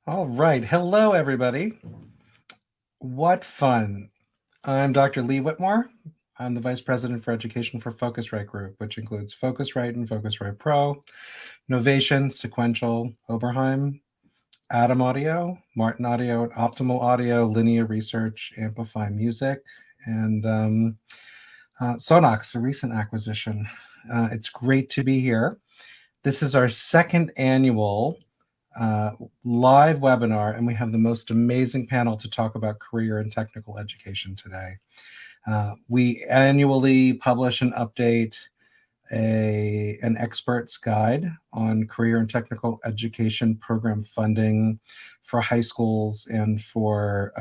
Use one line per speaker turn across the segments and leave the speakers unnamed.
All right. Hello, everybody. What fun. I'm Dr. Lee Whitmore. I'm the Vice President for Education for Focusrite Group, which includes Focusrite and Focusrite Pro, Novation, Sequential, Oberheim, Atom Audio, Martin Audio, Optimal Audio, Linear Research, Amplify Music, and Sonox, a recent acquisition. It's great to be here. This is our second annual uh, live webinar, and we have the most amazing panel to talk about career and technical education today. We annually publish and update an expert's guide on career and technical education program funding for high schools and for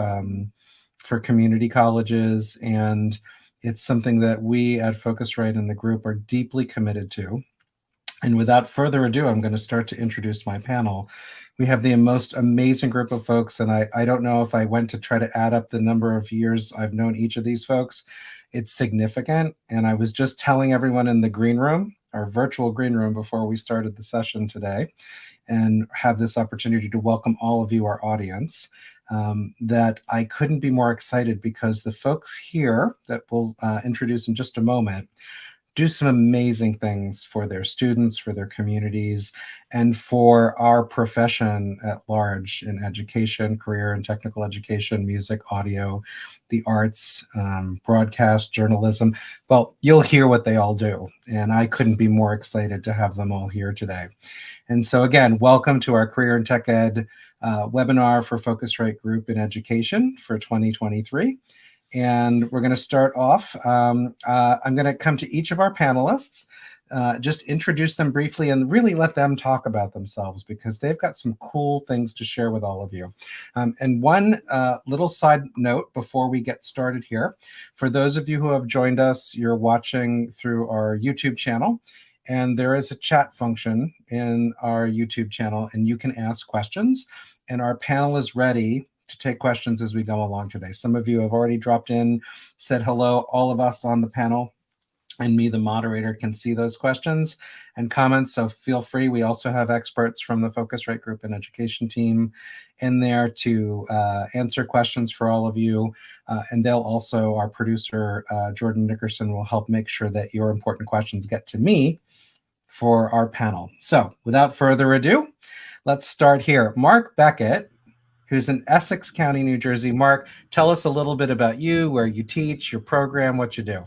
community colleges. And it's something that we at Focusrite and the group are deeply committed to. And without further ado, I'm going to start to introduce my panel. We have the most amazing group of folks, and I don't know if I went to try to add up the number of years I've known each of these folks. It's significant, and I was just telling everyone in the green room, our virtual green room, before we started the session today, and have this opportunity to welcome all of you, our audience, that I couldn't be more excited because the folks here that we'll introduce in just a moment do some amazing things for their students, for their communities, and for our profession at large in education, career and technical education, music, audio, the arts, broadcast, journalism. Well, you'll hear what they all do, and I couldn't be more excited to have them all here today. And so again, welcome to our Career and Tech Ed webinar for Focusrite Group in Education for 2023. And we're going to start off. I'm going to come to each of our panelists, just introduce them briefly and really let them talk about themselves because they've got some cool things to share with all of you. And one little side note before we get started here, for those of you who have joined us, you're watching through our YouTube channel. And there is a chat function in our YouTube channel, and you can ask questions. And our panel is ready to take questions as we go along today. Some of you have already dropped in, said hello. All of us on the panel and me, the moderator, can see those questions and comments, so feel free. We also have experts from the Focusrite Group and Education team in there to answer questions for all of you. And they'll also, our producer, Jordan Nickerson, will help make sure that your important questions get to me for our panel. So without further ado, let's start here. Mark Beckett, who's in Essex County, New Jersey. Mark, tell us a little bit about you, where you teach, your program, what you do.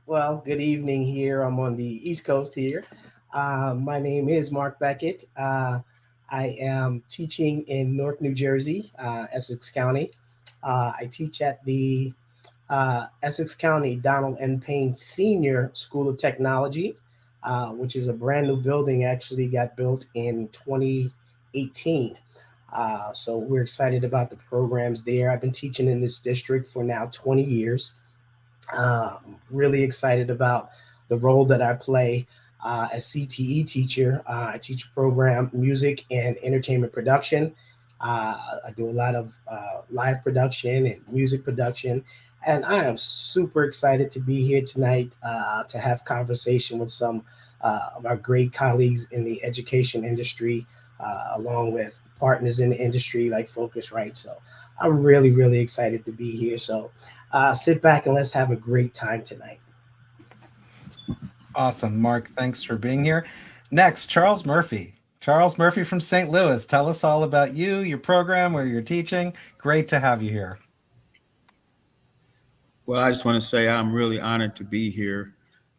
Well, good evening here. I'm on the East Coast here. My name is Mark Beckett. I am teaching in North New Jersey, Essex County. I teach at the Essex County Donald N. Payne Senior School of Technology, which is a brand new building, actually got built in 2018. So we're excited about the programs there. I've been teaching in this district for now 20 years. Really excited about the role that I play as CTE teacher. I teach a program music and entertainment production. I do a lot of live production and music production, and I am super excited to be here tonight to have conversation with some of our great colleagues in the education industry, along with partners in the industry like Focusrite. So I'm really, really excited to be here. So sit back and let's have a great time tonight.
Awesome. Mark, thanks for being here. Next, Charles Murphy. Charles Murphy from St. Louis. Tell us all about you, your program, where you're teaching. Great to have you here.
Well, I just want to say I'm really honored to be here.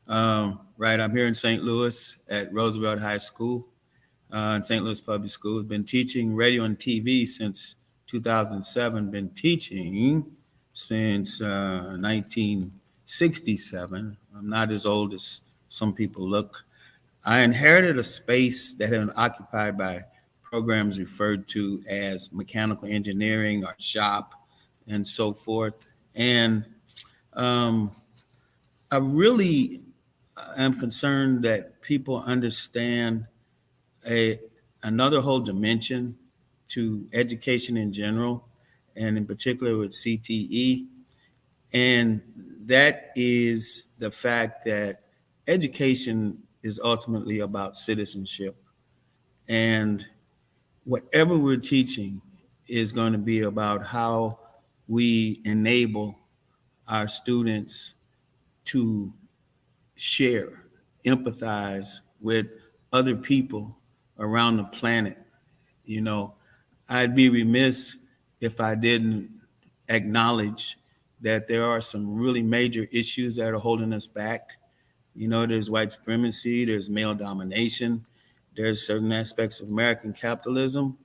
Right, I'm here in St. Louis at Roosevelt High School, in St. Louis Public Schools. Been teaching radio and TV since 2007. Been teaching since 1967. I'm not as old as some people look. I inherited a space that had been occupied by programs referred to as mechanical engineering or shop and so forth. And um, I really am concerned that people understand a another whole dimension to education in general, and in particular with CTE, and that is the fact that education is ultimately about citizenship. And whatever we're teaching is going to be about how we enable our students to share, empathize with other people around the planet. You know, I'd be remiss if I didn't acknowledge that there are some really major issues that are holding us back. You know, there's white supremacy, there's male domination, there's certain aspects of American capitalism.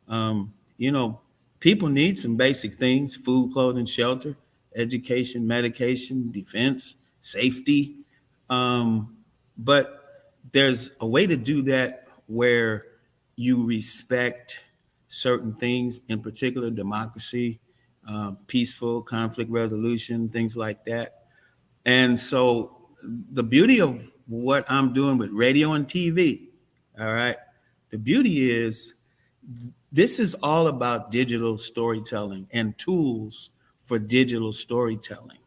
You know, people need some basic things: food, clothing, shelter, education, medication, defense, safety. Um, but there's a way to do that where you respect certain things, in particular democracy, peaceful conflict resolution, things like that. And so the beauty of what I'm doing with radio and TV, all right, the beauty is this is all about digital storytelling and tools for digital storytelling.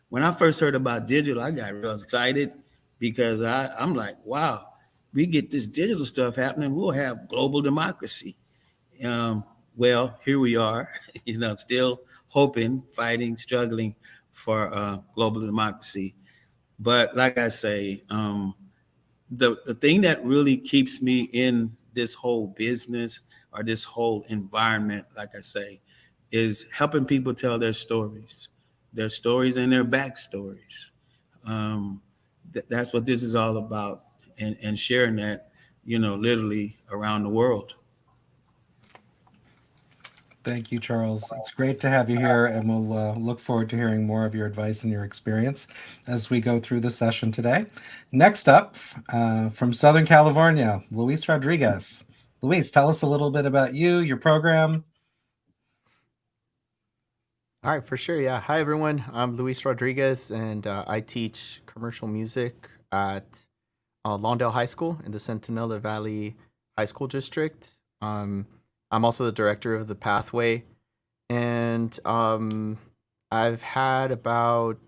When I first heard about digital, I got real excited because I'm like, wow, we get this digital stuff happening, we'll have global democracy. Um, well, here we are, you know, still hoping, fighting, struggling for global democracy. But like I say, the thing that really keeps me in this whole business or this whole environment, like I say, is helping people tell their stories and their backstories. Um, that's what this is all about, and sharing that, you know, literally around the world.
Thank you, Charles. It's great to have you here, and we'll look forward to hearing more of your advice and your experience as we go through the session today. Next up, from Southern California, Luis Rodriguez. Luis, tell us a little bit about you, your program.
All right, for sure. Yeah. Hi, everyone. I'm Luis Rodriguez, and I teach commercial music at Lawndale High School in the Centinela Valley High School District. I'm also the director of the Pathway, and I've had about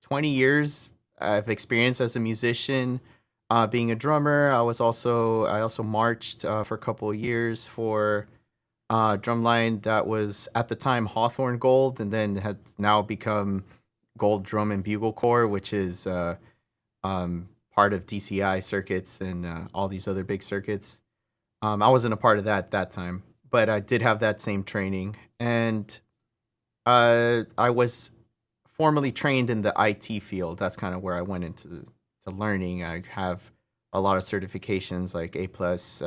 20 years of experience as a musician, being a drummer. I also marched for a couple of years for drumline that was at the time Hawthorne Gold, and then had now become Gold Drum and Bugle Corps, which is part of DCI circuits and all these other big circuits. I wasn't a part of that time, but I did have that same training, and I was formally trained in the IT field. That's kind of where I went into to learning. I have a lot of certifications like A plus,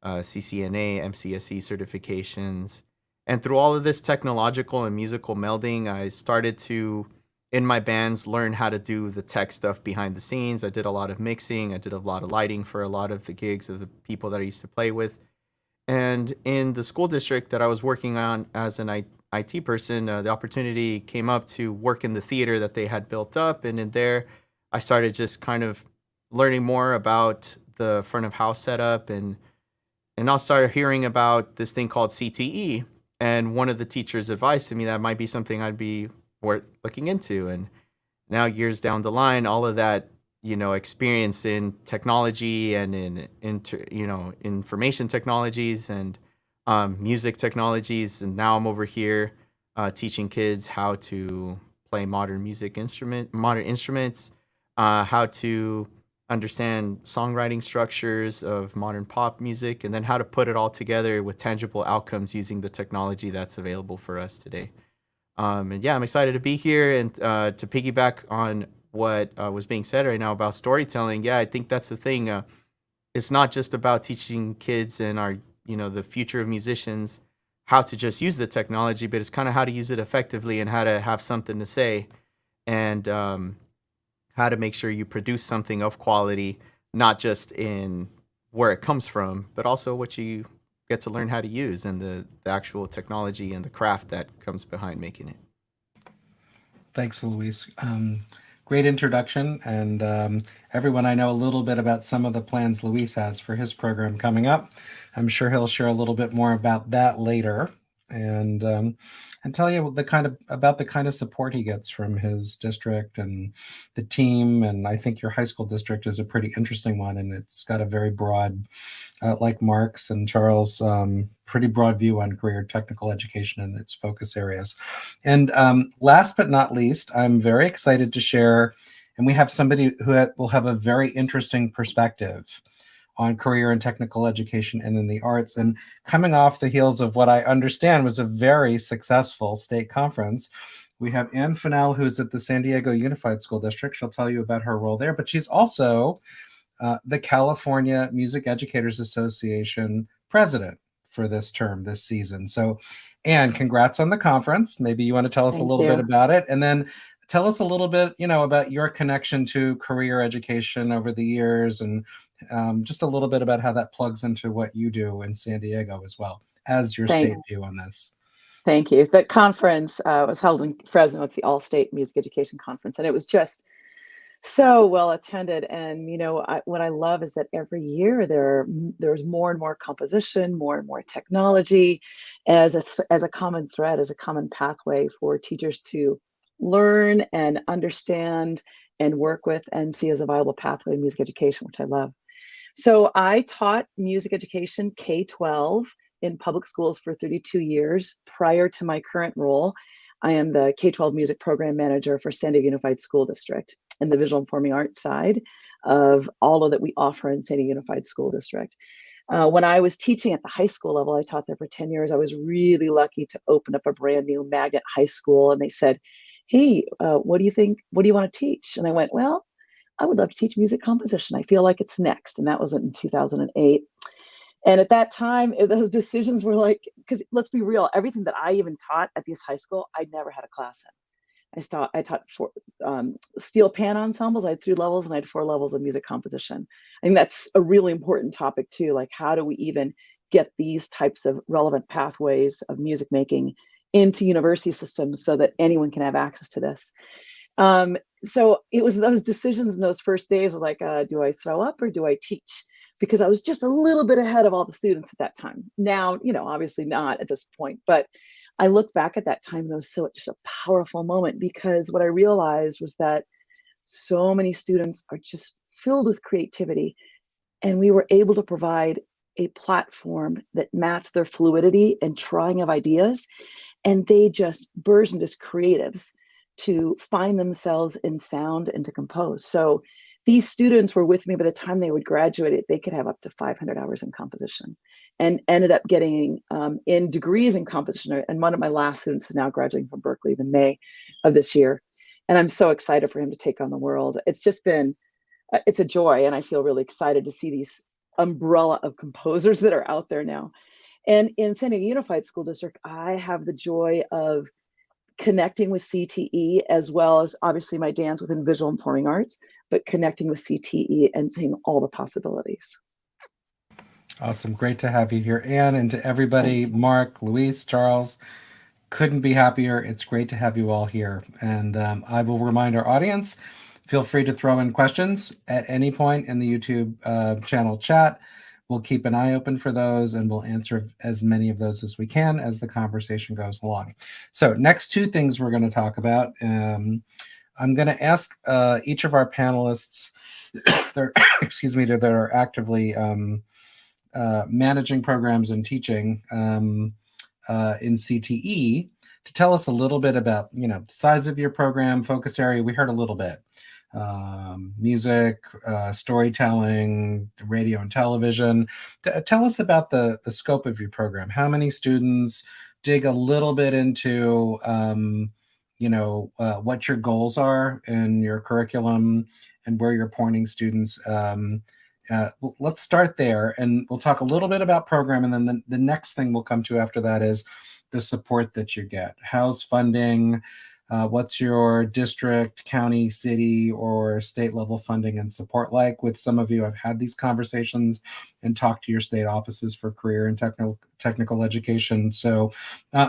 CCNA, MCSE certifications. And through all of this technological and musical melding, I started to, in my bands, learn how to do the tech stuff behind the scenes. I did a lot of mixing. I did a lot of lighting for a lot of the gigs of the people that I used to play with. And in the school district that I was working on as an IT person, the opportunity came up to work in the theater that they had built up. And in there, I started just kind of learning more about the front of house setup, and I started hearing about this thing called CTE. And one of the teachers advised to me that might be something I'd be worth looking into. And now, years down the line, all of that, experience in technology and in information technologies and music technologies, and now I'm over here teaching kids how to play modern instruments, how to understand songwriting structures of modern pop music, and then how to put it all together with tangible outcomes using the technology that's available for us today. And yeah, I'm excited to be here, and to piggyback on what was being said right now about storytelling. Yeah, I think that's the thing. It's not just about teaching kids and our, the future of musicians how to just use the technology, but it's kind of how to use it effectively and how to have something to say, and how to make sure you produce something of quality, not just in where it comes from, but also what you get to learn how to use, and the actual technology and the craft that comes behind making it.
Thanks, Luis. Great introduction, and everyone, I know a little bit about some of the plans Luis has for his program coming up. I'm sure he'll share a little bit more about that later. and tell you about the kind of support he gets from his district and the team. And I think your high school district is a pretty interesting one, and it's got a very broad, like Mark's and Charles, pretty broad view on career technical education and its focus areas. And last but not least, I'm very excited to share, and we have somebody who will have a very interesting perspective on career and technical education and in the arts. And coming off the heels of what I understand was a very successful state conference, we have Ann Fennell, who's at the San Diego Unified School District. She'll tell you about her role there, but she's also the California Music Educators Association president for this term, this season. So, Ann, congrats on the conference. Maybe you want to tell us a little bit about it, and then tell us a little bit, about your connection to career education over the years, and just a little bit about how that plugs into what you do in San Diego as well as your state view on this.
Thank you. The conference was held in Fresno. It's the All-State Music Education Conference, and it was just so well attended. And what I love is that every year there's more and more composition, more and more technology, as a common thread, as a common pathway for teachers to learn and understand and work with and see as a viable pathway in music education, which I love. So I taught music education K-12 in public schools for 32 years. Prior to my current role, I am the K-12 music program manager for San Diego Unified School District and the visual and performing arts side of all of that we offer in San Diego Unified School District. When I was teaching at the high school level, I taught there for 10 years. I was really lucky to open up a brand new magnet high school, and they said, "Hey, what do you think? What do you want to teach?" And I went, "Well, I would love to teach music composition. I feel like it's next." And that was in 2008. And at that time, those decisions were like, because let's be real, everything that I even taught at this high school, I never had a class in. I taught steel pan ensembles. I had 3 levels, and I had 4 levels of music composition. I think that's a really important topic too. Like, how do we even get these types of relevant pathways of music making into university systems so that anyone can have access to this? So it was those decisions in those first days was like, do I throw up or do I teach? Because I was just a little bit ahead of all the students at that time. Now, obviously not at this point, but I look back at that time and it was such a powerful moment, because what I realized was that so many students are just filled with creativity, and we were able to provide a platform that matched their fluidity and trying of ideas, and they just burgeoned as creatives to find themselves in sound and to compose. So these students were with me by the time they would graduate. They could have up to 500 hours in composition, and ended up getting in degrees in composition. And one of my last students is now graduating from Berkeley in May of this year. And I'm so excited for him to take on the world. It's just been, it's a joy. And I feel really excited to see these umbrella of composers that are out there now. And in San Diego Unified School District, I have the joy of connecting with CTE, as well as obviously my dance within visual and performing arts, but connecting with CTE and seeing all the possibilities.
Awesome. Great to have you here, Ann, and to everybody. Thanks. Mark, Luis, Charles, couldn't be happier. It's great to have you all here. And I will remind our audience, feel free to throw in questions at any point in the YouTube channel chat. We'll keep an eye open for those, and we'll answer as many of those as we can as the conversation goes along. So next 2 things we're going to talk about. I'm going to ask each of our panelists that are actively managing programs and teaching in CTE to tell us a little bit about, the size of your program, focus area. We heard a little bit. Music, storytelling, radio and television. Tell us about the scope of your program. How many students? Dig a little bit into, what your goals are in your curriculum and where you're pointing students. Let's start there, and we'll talk a little bit about program, and then the next thing we'll come to after that is the support that you get. How's funding? What's your district, county, city, or state level funding and support like? With some of you, I've had these conversations and talked to your state offices for career and technical education. So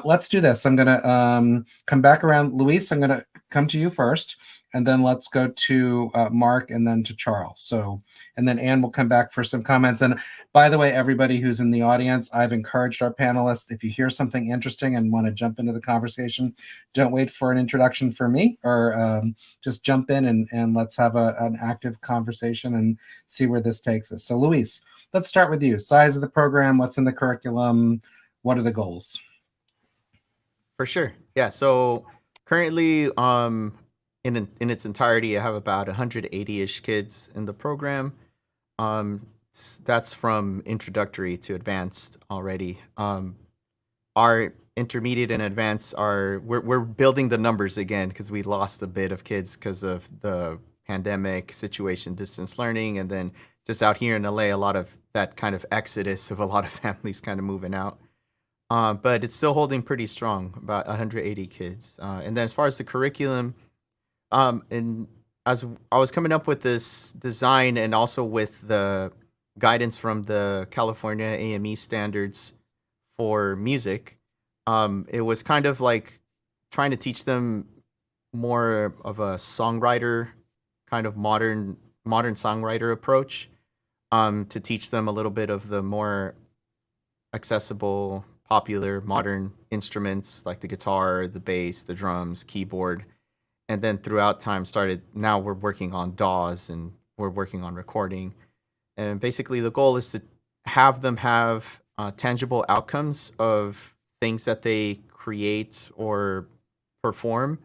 let's do this. I'm going to come back around. Luis, I'm going to come to you first, and then let's go to Mark, and then to Charles. So, and then Anne will come back for some comments. And by the way, everybody who's in the audience, I've encouraged our panelists, if you hear something interesting and want to jump into the conversation, don't wait for an introduction for me, or just jump in and let's have an active conversation and see where this takes us. So Luis, let's start with you. Size of the program, what's in the curriculum, what are the goals?
For sure. Yeah. So currently, in its entirety, I have about 180-ish kids in the program. That's from introductory to advanced already. Our intermediate and advanced we're building the numbers again because we lost a bit of kids because of the pandemic situation, distance learning, and then just out here in LA, a lot of that kind of exodus of a lot of families kind of moving out. But it's still holding pretty strong, about 180 kids. And then as far as the curriculum, and as I was coming up with this design and also with the guidance from the California AME standards for music, it was kind of like trying to teach them more of a songwriter, kind of modern songwriter approach, to teach them a little bit of the more accessible, popular, modern instruments like the guitar, the bass, the drums, keyboard. And then throughout time now we're working on DAWs and we're working on recording. And basically the goal is to have them have tangible outcomes of things that they create or perform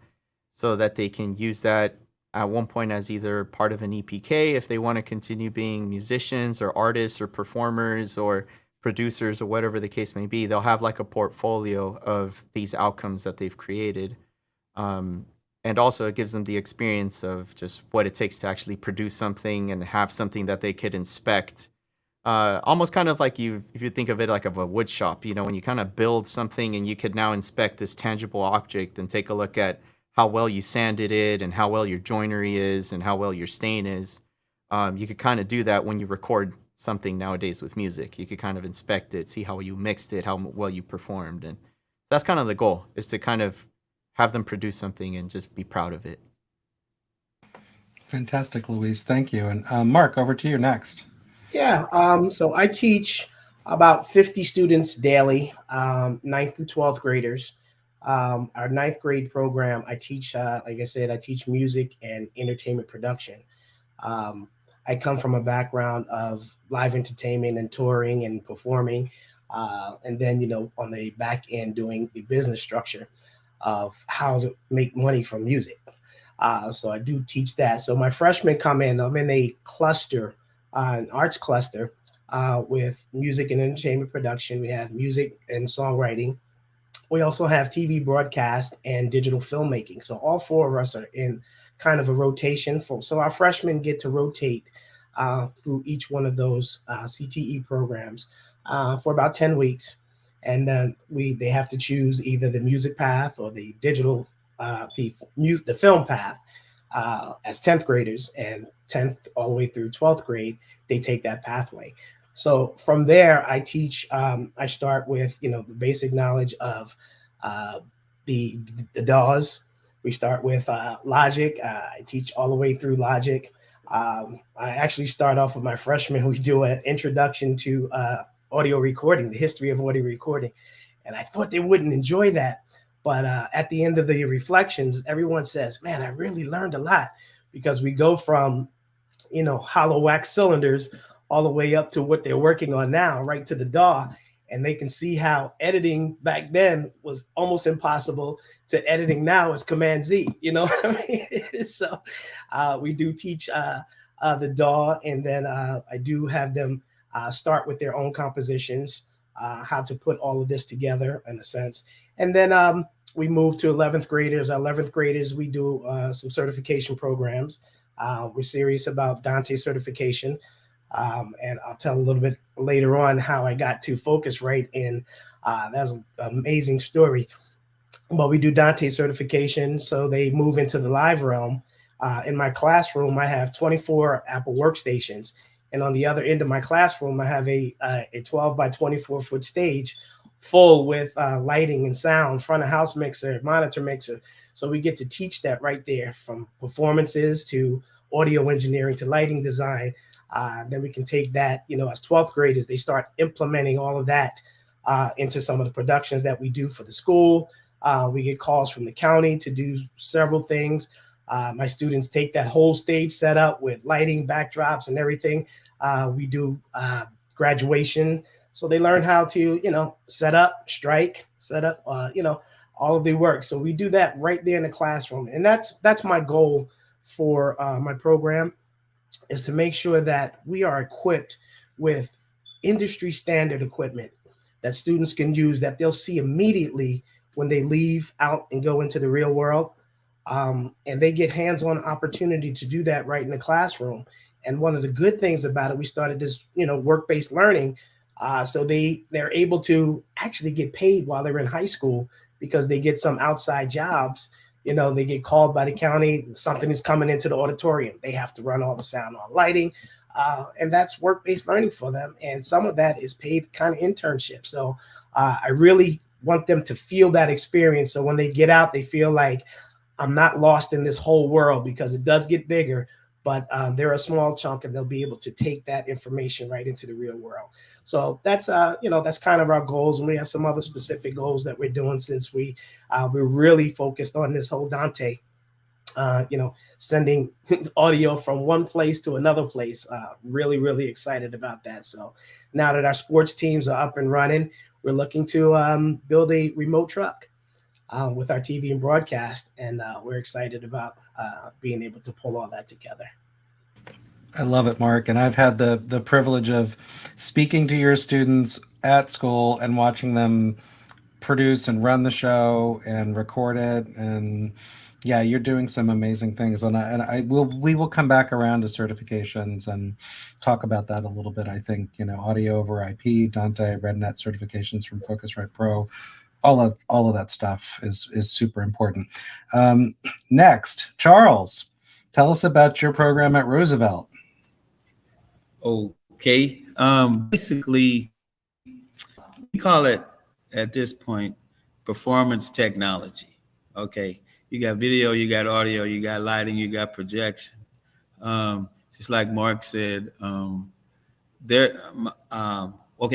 so that they can use that at one point as either part of an EPK if they want to continue being musicians or artists or performers or producers or whatever the case may be. They'll have like a portfolio of these outcomes that they've created. And also it gives them the experience of just what it takes to actually produce something and have something that they could inspect. Almost kind of like if you think of it like of a wood shop, when you kind of build something and you could now inspect this tangible object and take a look at how well you sanded it and how well your joinery is and how well your stain is. You could kind of do that when you record something nowadays with music. You could kind of inspect it, see how you mixed it, how well you performed. And that's kind of the goal, is to kind of have them produce something and just be proud of it.
Fantastic, Luis. Thank you. And Mark, over to you next.
Yeah. So I teach about 50 students daily, 9th through 12th graders. Our 9th grade program, I teach, like I said, I teach music and entertainment production. I come from a background of live entertainment and touring and performing. And then, on the back end, doing the business structure of how to make money from music. So I do teach that. So my freshmen come in, I'm in a cluster, an arts cluster with music and entertainment production. We have music and songwriting. We also have TV broadcast and digital filmmaking. So all four of us are in kind of a rotation. So our freshmen get to rotate through each one of those CTE programs for about 10 weeks. And then they have to choose either the music path or the digital, the film path as 10th graders, and 10th all the way through 12th grade, they take that pathway. So from there, I teach, I start with, the basic knowledge of the DAWs. We start with Logic. I teach all the way through Logic. I actually start off with my freshmen. We do an introduction to audio recording, the history of audio recording. And I thought they wouldn't enjoy that. But at the end of the reflections, everyone says, man, I really learned a lot, because we go from, hollow wax cylinders all the way up to what they're working on now, right to the DAW. And they can see how editing back then was almost impossible to editing now is Command Z, what I mean? So we do teach the DAW, and then I do have them start with their own compositions, how to put all of this together in a sense. And then we move to 11th graders. Our 11th graders, we do some certification programs. We're serious about Dante certification. And I'll tell a little bit later on how I got to Focusrite, and that's an amazing story. But we do Dante certification, so they move into the live realm. In my classroom, I have 24 Apple workstations, and on the other end of my classroom, I have a 12 by 24 foot stage, full with lighting and sound, front of house mixer, monitor mixer. So we get to teach that right there, from performances to audio engineering to lighting design. Then we can take that, as 12th graders, they start implementing all of that into some of the productions that we do for the school. We get calls from the county to do several things. My students take that whole stage setup with lighting, backdrops, and everything. We do graduation. So they learn how to, set up, strike, set up, all of the work. So we do that right there in the classroom. And that's my goal for my program, is to make sure that we are equipped with industry standard equipment that students can use, that they'll see immediately when they leave out and go into the real world. And they get hands-on opportunity to do that right in the classroom. And one of the good things about it, we started this, work-based learning. So they're able to actually get paid while they're in high school, because they get some outside jobs. They get called by the county, something is coming into the auditorium. They have to run all the sound, all lighting, and that's work-based learning for them. And some of that is paid kind of internship. So I really want them to feel that experience. So when they get out, they feel like, I'm not lost in this whole world, because it does get bigger, but they're a small chunk, and they'll be able to take that information right into the real world. So that's kind of our goals. And we have some other specific goals that we're doing, since we're really focused on this whole Dante, sending audio from one place to another place. Really, really excited about that. So now that our sports teams are up and running, we're looking to build a remote truck with our TV and broadcast. And we're excited about being able to pull all that together.
I love it, Mark. And I've had the privilege of speaking to your students at school and watching them produce and run the show and record it. And yeah, you're doing some amazing things. And we will come back around to certifications and talk about that a little bit. I think, audio over IP, Dante, RedNet certifications from Focusrite Pro, all of that stuff is super important. Next, Charles, tell us about your program at Roosevelt.
Okay. Basically, we call it at this point performance technology. Okay. You got video, you got audio, you got lighting, you got projection. Just like Mark said, okay,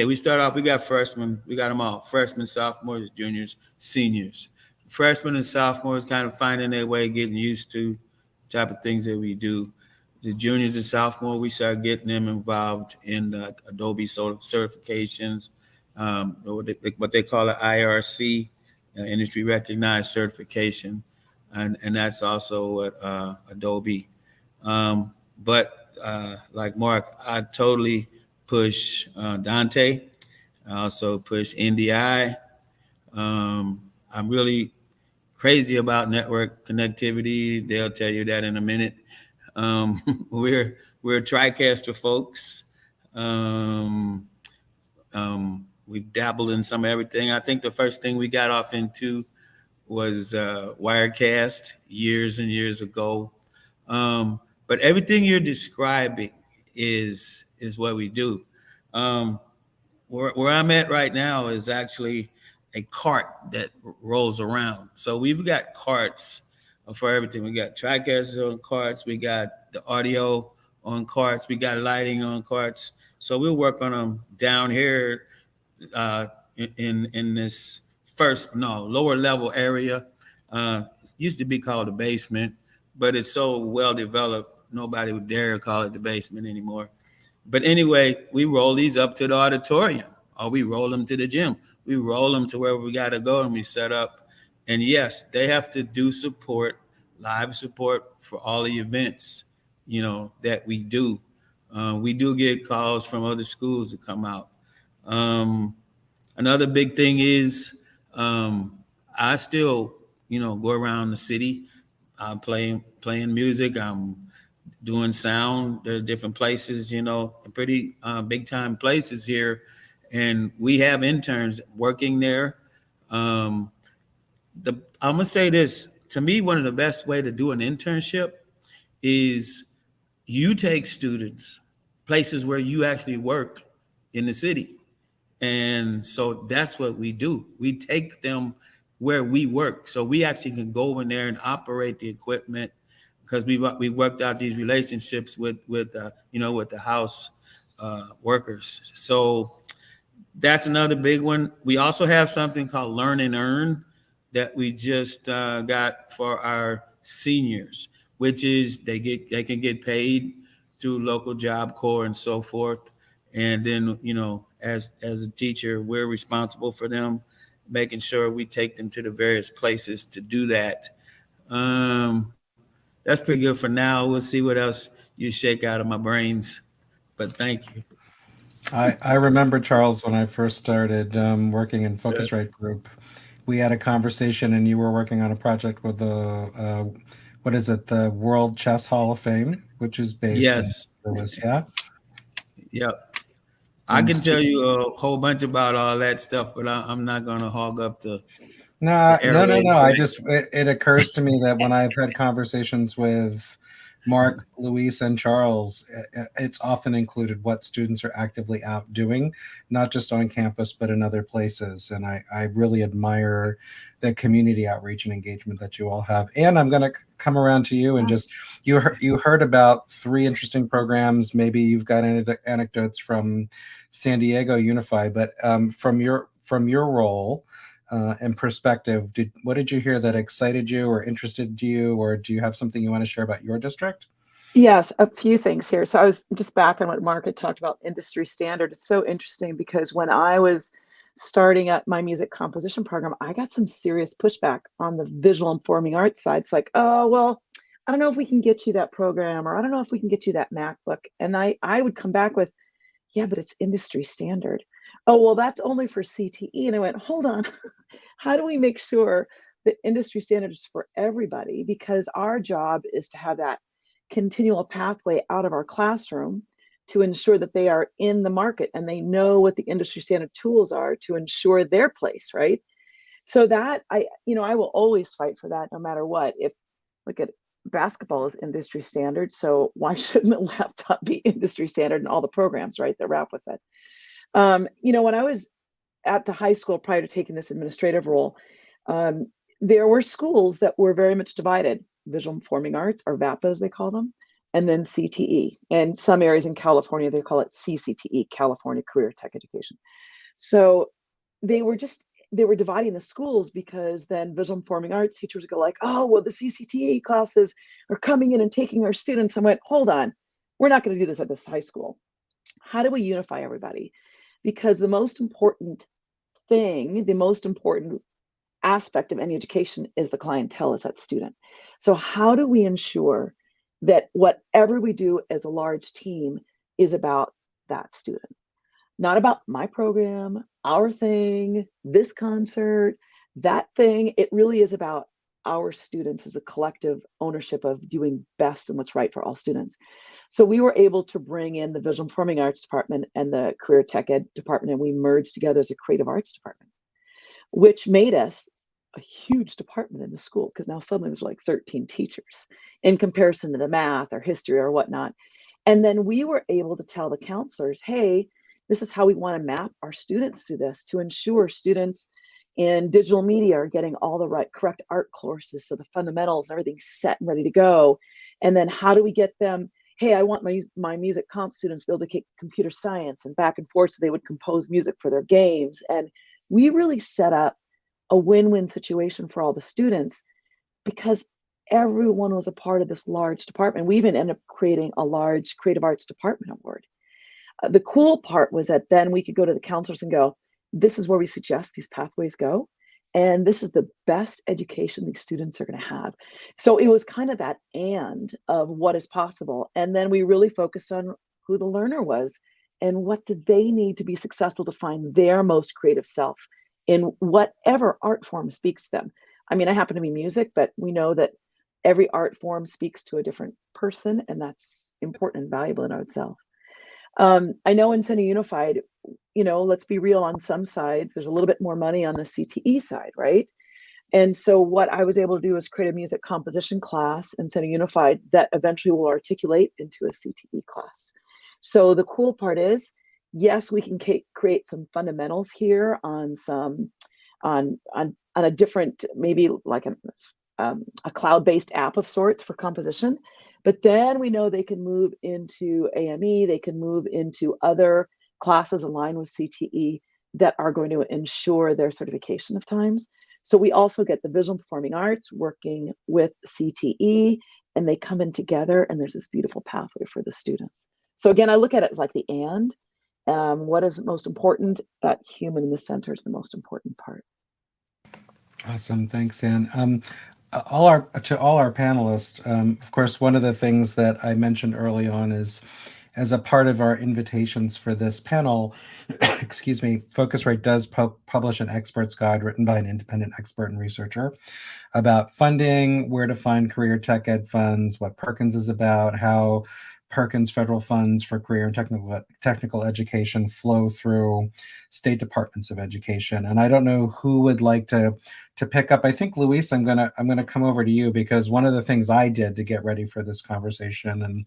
we start off, we got freshmen, we got them all, freshmen, sophomores, juniors, seniors. Freshmen and sophomores kind of finding their way, getting used to the type of things that we do. The juniors and sophomores, we start getting them involved in the Adobe certifications, what they call an IRC, industry recognized certification. And that's also at Adobe. But like Mark, I totally push Dante. I also push NDI. I'm really crazy about network connectivity. They'll tell you that in a minute. We're TriCaster folks. We've dabbled in some of everything. I think the first thing we got off into was Wirecast years and years ago. But everything you're describing is what we do. Where I'm at right now is actually a cart that rolls around. So we've got carts for everything. We got TriCasters on carts. We got the audio on carts. We got lighting on carts. So we'll work on them down here in this lower level area. It used to be called the basement, but it's so well developed, nobody would dare call it the basement anymore. But anyway, we roll these up to the auditorium, or we roll them to the gym. We roll them to wherever we got to go, and we set up. And yes, they have to do live support for all the events, that we do. We do get calls from other schools to come out. Another big thing is I still, go around the city playing music. I'm doing sound. There's different places, pretty big time places here. And we have interns working there. I'm going to say this. To me, one of the best way to do an internship is you take students places where you actually work in the city. And so that's what we do. We take them where we work. So we actually can go in there and operate the equipment because we worked out these relationships with the house workers. So that's another big one. We also have something called Learn and Earn that we just got for our seniors, which is they can get paid through local Job Corps and so forth. And then, as a teacher, we're responsible for them, making sure we take them to the various places to do that. That's pretty good for now. We'll see what else you shake out of my brains. But thank you.
I remember, Charles, when I first started working in Focusrite Group, we had a conversation, and you were working on a project with the what is it, the World Chess Hall of Fame, which is based
Yes.
in Louis, yeah?
Yep. I can tell you a whole bunch about all that stuff, but I'm not going to hog up the
No.
airwaves.
It occurs to me that when I've had conversations with Mark, Luis, and Charles, it's often included what students are actively out doing, not just on campus, but in other places. And I really admire the community outreach and engagement that you all have. And I'm going to come around to you and just, you heard about 3 interesting programs. Maybe you've got anecdotes from San Diego Unified, but from your role, and perspective, what did you hear that excited you or interested you, or do you have something you want to share about your district?
Yes, a few things here. So I was just back on what Mark had talked about, industry standard. It's so interesting because when I was starting up my music composition program, I got some serious pushback on the visual and performing arts side. It's like, oh, well, I don't know if we can get you that program, or I don't know if we can get you that MacBook. And I would come back with, yeah, but it's industry standard. Oh, well, that's only for CTE. And I went, hold on. How do we make sure that industry standard is for everybody? Because our job is to have that continual pathway out of our classroom to ensure that they are in the market and they know what the industry standard tools are to ensure their place, right? So that I will always fight for that no matter what. If look at basketball is industry standard, so why shouldn't a laptop be industry standard and all the programs, right, that wrap with it? When I was at the high school prior to taking this administrative role, there were schools that were very much divided: visual and performing arts, or VAPA as they call them, and then CTE. And some areas in California, they call it CCTE, California Career Tech Education. So they were dividing the schools because then visual and performing arts teachers would go like, oh, well, the CCTE classes are coming in and taking our students. I went, hold on, we're not going to do this at this high school. How do we unify everybody? Because the most important aspect of any education is the clientele, is that student. So how do we ensure that whatever we do as a large team is about that student? Not about my program, our thing, this concert, that thing. It really is about our students as a collective ownership of doing best and what's right for all students. So we were able to bring in the visual and performing arts department and the career tech ed department, and we merged together as a creative arts department, which made us a huge department in the school, because now suddenly there's like 13 teachers in comparison to the math or history or whatnot. And then we were able to tell the counselors, hey, this is how we want to map our students through this to ensure students in digital media are getting all the correct art courses, so the fundamentals, everything's set and ready to go. And then how do we get them, hey, I want my music comp students to be able to take computer science and back and forth so they would compose music for their games. And we really set up a win-win situation for all the students because everyone was a part of this large department. We even ended up creating a large creative arts department award. The cool part was that then we could go to the counselors and go, this is where we suggest these pathways go. And this is the best education these students are going to have. So it was kind of that and of what is possible. And then we really focused on who the learner was and what did they need to be successful to find their most creative self in whatever art form speaks to them. I mean, I happen to be music, but we know that every art form speaks to a different person, and that's important and valuable in itself. I know in Center Unified, let's be real, on some sides, there's a little bit more money on the CTE side, right? And so what I was able to do is create a music composition class in Center Unified that eventually will articulate into a CTE class. So the cool part is yes, we can create some fundamentals here on some on a different, maybe like a cloud-based app of sorts for composition. But then we know they can move into AME, they can move into other classes aligned with CTE that are going to ensure their certification of times. So we also get the visual performing arts working with CTE, and they come in together, and there's this beautiful pathway for the students. So again, I look at it as like the and. What is most important? That human in the center is the most important part.
Awesome, thanks, Anne. To all our panelists, of course, one of the things that I mentioned early on is, as a part of our invitations for this panel, excuse me, Focusrite does publish an expert's guide written by an independent expert and researcher about funding, where to find career tech ed funds, what Perkins is about, how Perkins federal funds for career and technical education flow through state departments of education. And I don't know who would like to pick up. I think, Luis, I'm gonna come over to you, because one of the things I did to get ready for this conversation, and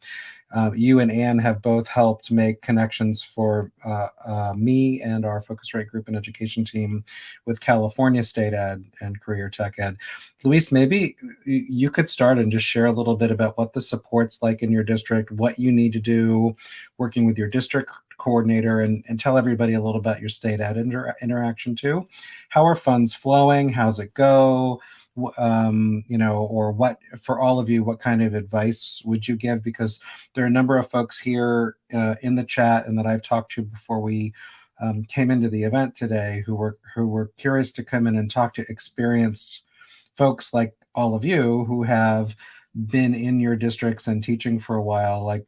you and Anne have both helped make connections for me and our Focusrite Group and education team with California State Ed and Career Tech Ed. Luis, maybe you could start and just share a little bit about what the support's like in your district, what you need to do working with your district coordinator, and tell everybody a little about your state ed interaction too. How are funds flowing? How's it go? Or what, for all of you, what kind of advice would you give? Because there are a number of folks here in the chat and that I've talked to before we came into the event today who were curious to come in and talk to experienced folks like all of you who have been in your districts and teaching for a while. Like,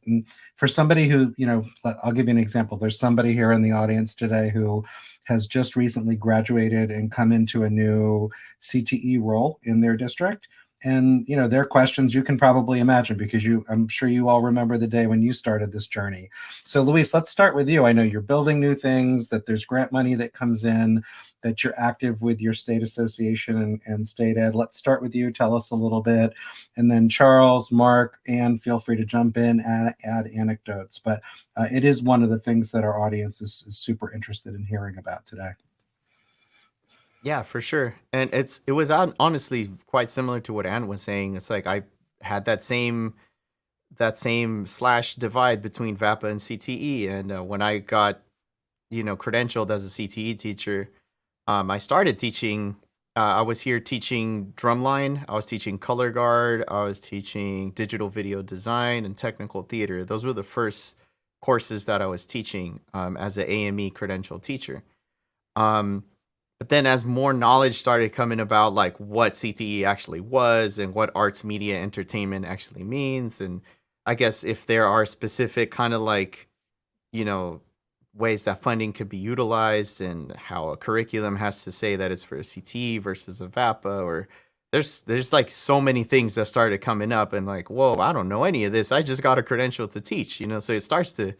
for somebody who, I'll give you an example. There's somebody here in the audience today who has just recently graduated and come into a new CTE role in their district. And, their questions you can probably imagine, because I'm sure you all remember the day when you started this journey. So Luis, let's start with you. I know you're building new things, that there's grant money that comes in, that you're active with your state association and state ed. Let's start with you. Tell us a little bit. And then Charles, Mark, Anne, feel free to jump in, add anecdotes. But it is one of the things that our audience is super interested in hearing about today.
Yeah, for sure. And it was honestly quite similar to what Anne was saying. It's like I had that same slash divide between VAPA and CTE. And when I got, credentialed as a CTE teacher, I started teaching. I was here teaching drumline. I was teaching color guard. I was teaching digital video design and technical theater. Those were the first courses that I was teaching as an AME credentialed teacher. But then as more knowledge started coming about like what CTE actually was and what arts, media, entertainment actually means, and I guess if there are specific kind of like, ways that funding could be utilized, and how a curriculum has to say that it's for a CTE versus a VAPA, or there's like so many things that started coming up, and like, whoa, I don't know any of this. I just got a credential to teach, so it starts to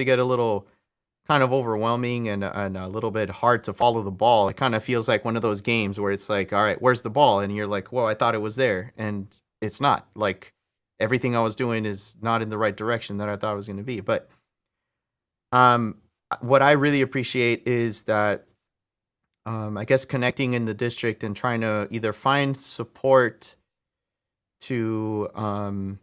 get a little kind of overwhelming and a little bit hard to follow the ball. It kind of feels like one of those games where it's like, all right, where's the ball? And you're like, whoa, I thought it was there. And it's not. Like, everything I was doing is not in the right direction that I thought it was going to be. But what I really appreciate is that I guess connecting in the district and trying to either find support to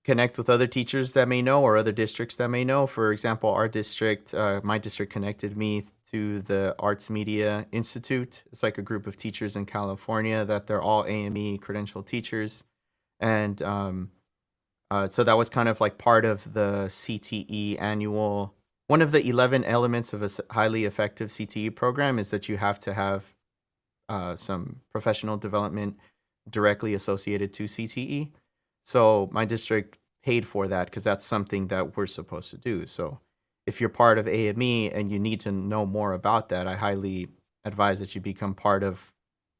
connect with other teachers that may know, or other districts that may know. For example, our district, my district connected me to the Arts Media Institute. It's like a group of teachers in California that they're all AME credentialed teachers. And so that was kind of like part of the CTE annual. One of the 11 elements of a highly effective CTE program is that you have to have some professional development directly associated to CTE. So my district paid for that because that's something that we're supposed to do. So if you're part of AME and you need to know more about that, I highly advise that you become part of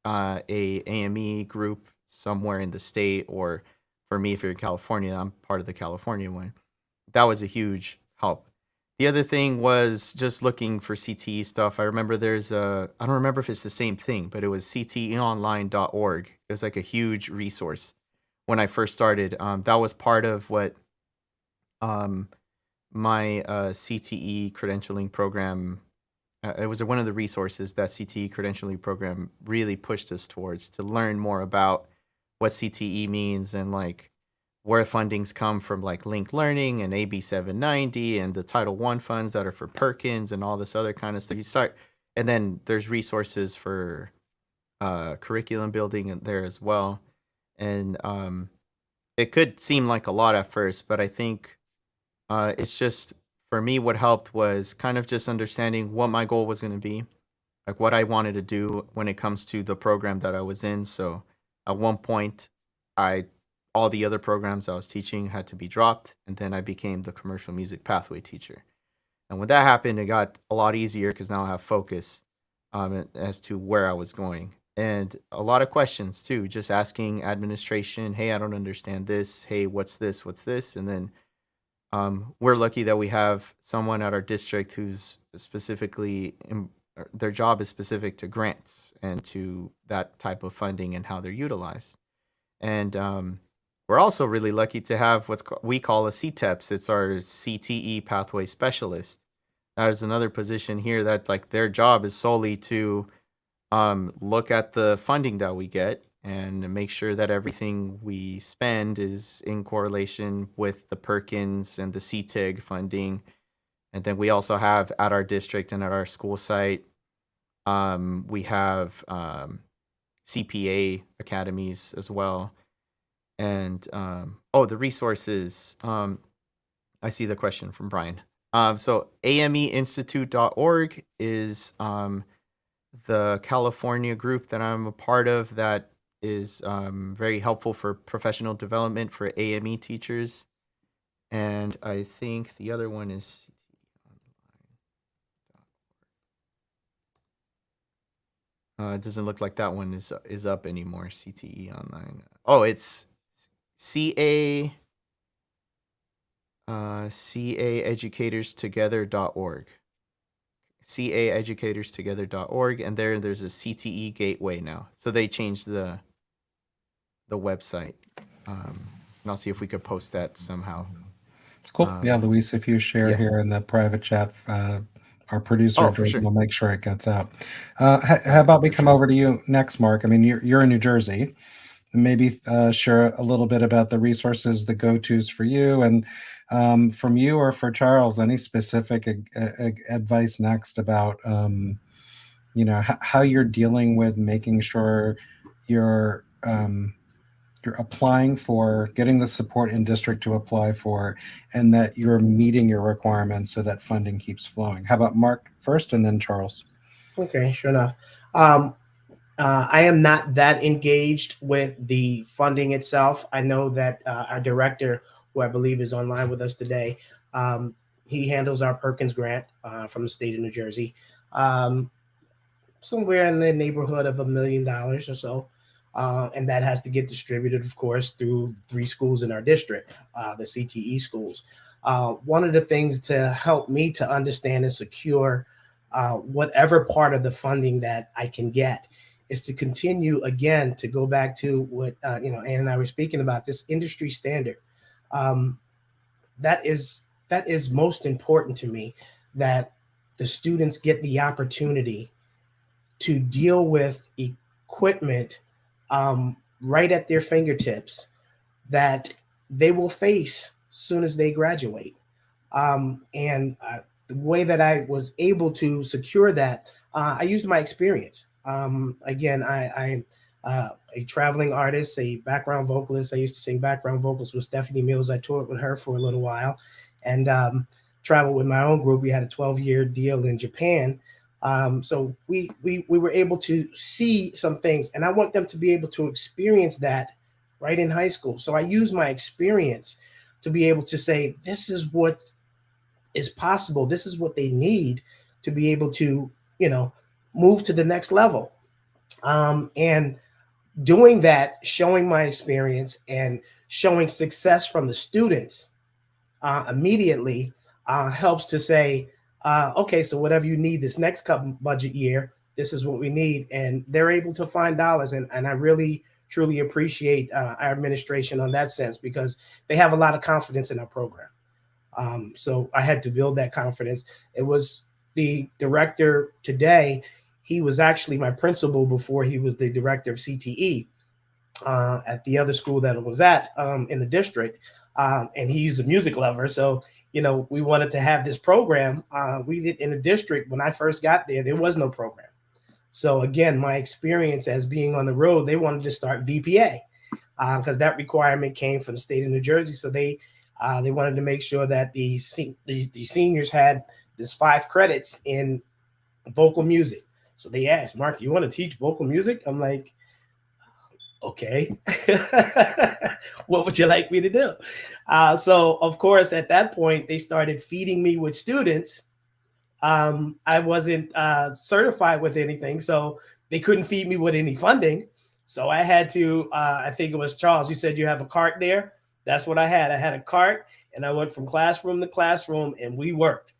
a AME group somewhere in the state. Or for me, if you're in California, I'm part of the California one. That was a huge help. The other thing was just looking for CTE stuff. I remember I don't remember if it's the same thing, but it was cteonline.org. It was like a huge resource when I first started. That was part of what my CTE credentialing program, it was one of the resources that CTE credentialing program really pushed us towards, to learn more about what CTE means and like where fundings come from, like Link Learning and AB 790 and the Title I funds that are for Perkins and all this other kind of stuff. You start, and then there's resources for curriculum building in there as well. And it could seem like a lot at first, but I think it's just, for me, what helped was kind of just understanding what my goal was going to be, like what I wanted to do when it comes to the program that I was in. So at one point, all the other programs I was teaching had to be dropped, and then I became the commercial music pathway teacher. And when that happened, it got a lot easier because now I have focus as to where I was going. And a lot of questions too, just asking administration, hey, I don't understand this. Hey, what's this? What's this? And then we're lucky that we have someone at our district who's specifically, their job is specific to grants and to that type of funding and how they're utilized. And we're also really lucky to have we call a CTEPS. It's our CTE pathway specialist. That is another position here that like their job is solely to look at the funding that we get and make sure that everything we spend is in correlation with the Perkins and the CTIG funding. And then we also have at our district and at our school site, we have CPA academies as well. And the resources. I see the question from Brian. So ameinstitute.org is the California group that I'm a part of that is very helpful for professional development for AME teachers. And I think the other one is it doesn't look like that one is up anymore. CTE Online. Oh, it's caeducatorstogether.org. caeducatorstogether.org, and there's a CTE gateway now. So they changed the website. And I'll see if we could post that somehow.
Cool. Yeah, Luis, if you share here in the private chat, our producer will make sure it gets out. How about we come over to you next, Mark? I mean, you're in New Jersey. Maybe share a little bit about the resources, the go-tos for you, and from you or for Charles, any specific advice next about how you're dealing with making sure you're applying for, getting the support in district to apply for, and that you're meeting your requirements so that funding keeps flowing. How about Mark first and then Charles?
Okay, sure enough. I am not that engaged with the funding itself. I know that our director, who I believe is online with us today, he handles our Perkins grant from the state of New Jersey, somewhere in the neighborhood of $1 million or so. And that has to get distributed, of course, through 3 schools in our district, the CTE schools. One of the things to help me to understand and secure whatever part of the funding that I can get is to continue, again, to go back to what Ann and I were speaking about, this industry standard. That is most important to me, that the students get the opportunity to deal with equipment right at their fingertips that they will face as soon as they graduate. And the way that I was able to secure that, I used my experience. Again, I'm a traveling artist, a background vocalist. I used to sing background vocals with Stephanie Mills. I toured with her for a little while and traveled with my own group. We had a 12-year deal in Japan. So we were able to see some things, and I want them to be able to experience that right in high school. So I use my experience to be able to say, this is what is possible. This is what they need to be able to, move to the next level. And doing that, showing my experience and showing success from the students immediately helps to say, okay, so whatever you need this next budget year, this is what we need. And they're able to find dollars. And I really, truly appreciate our administration on that sense, because they have a lot of confidence in our program. So I had to build that confidence. It was the director today. He was actually my principal before he was the director of CTE at the other school that I was at in the district. And he's a music lover. So, we wanted to have this program. We did in the district. When I first got there was no program. So again, my experience as being on the road, they wanted to start VPA because that requirement came from the state of New Jersey. So they wanted to make sure that the seniors had this 5 credits in vocal music. So they asked, Mark, you want to teach vocal music? I'm like, okay. What would you like me to do? So of course, at that point, they started feeding me with students. I wasn't certified with anything, so they couldn't feed me with any funding. So I had to, I think it was Charles, you said you have a cart there. That's what I had. I had a cart and I went from classroom to classroom and we worked.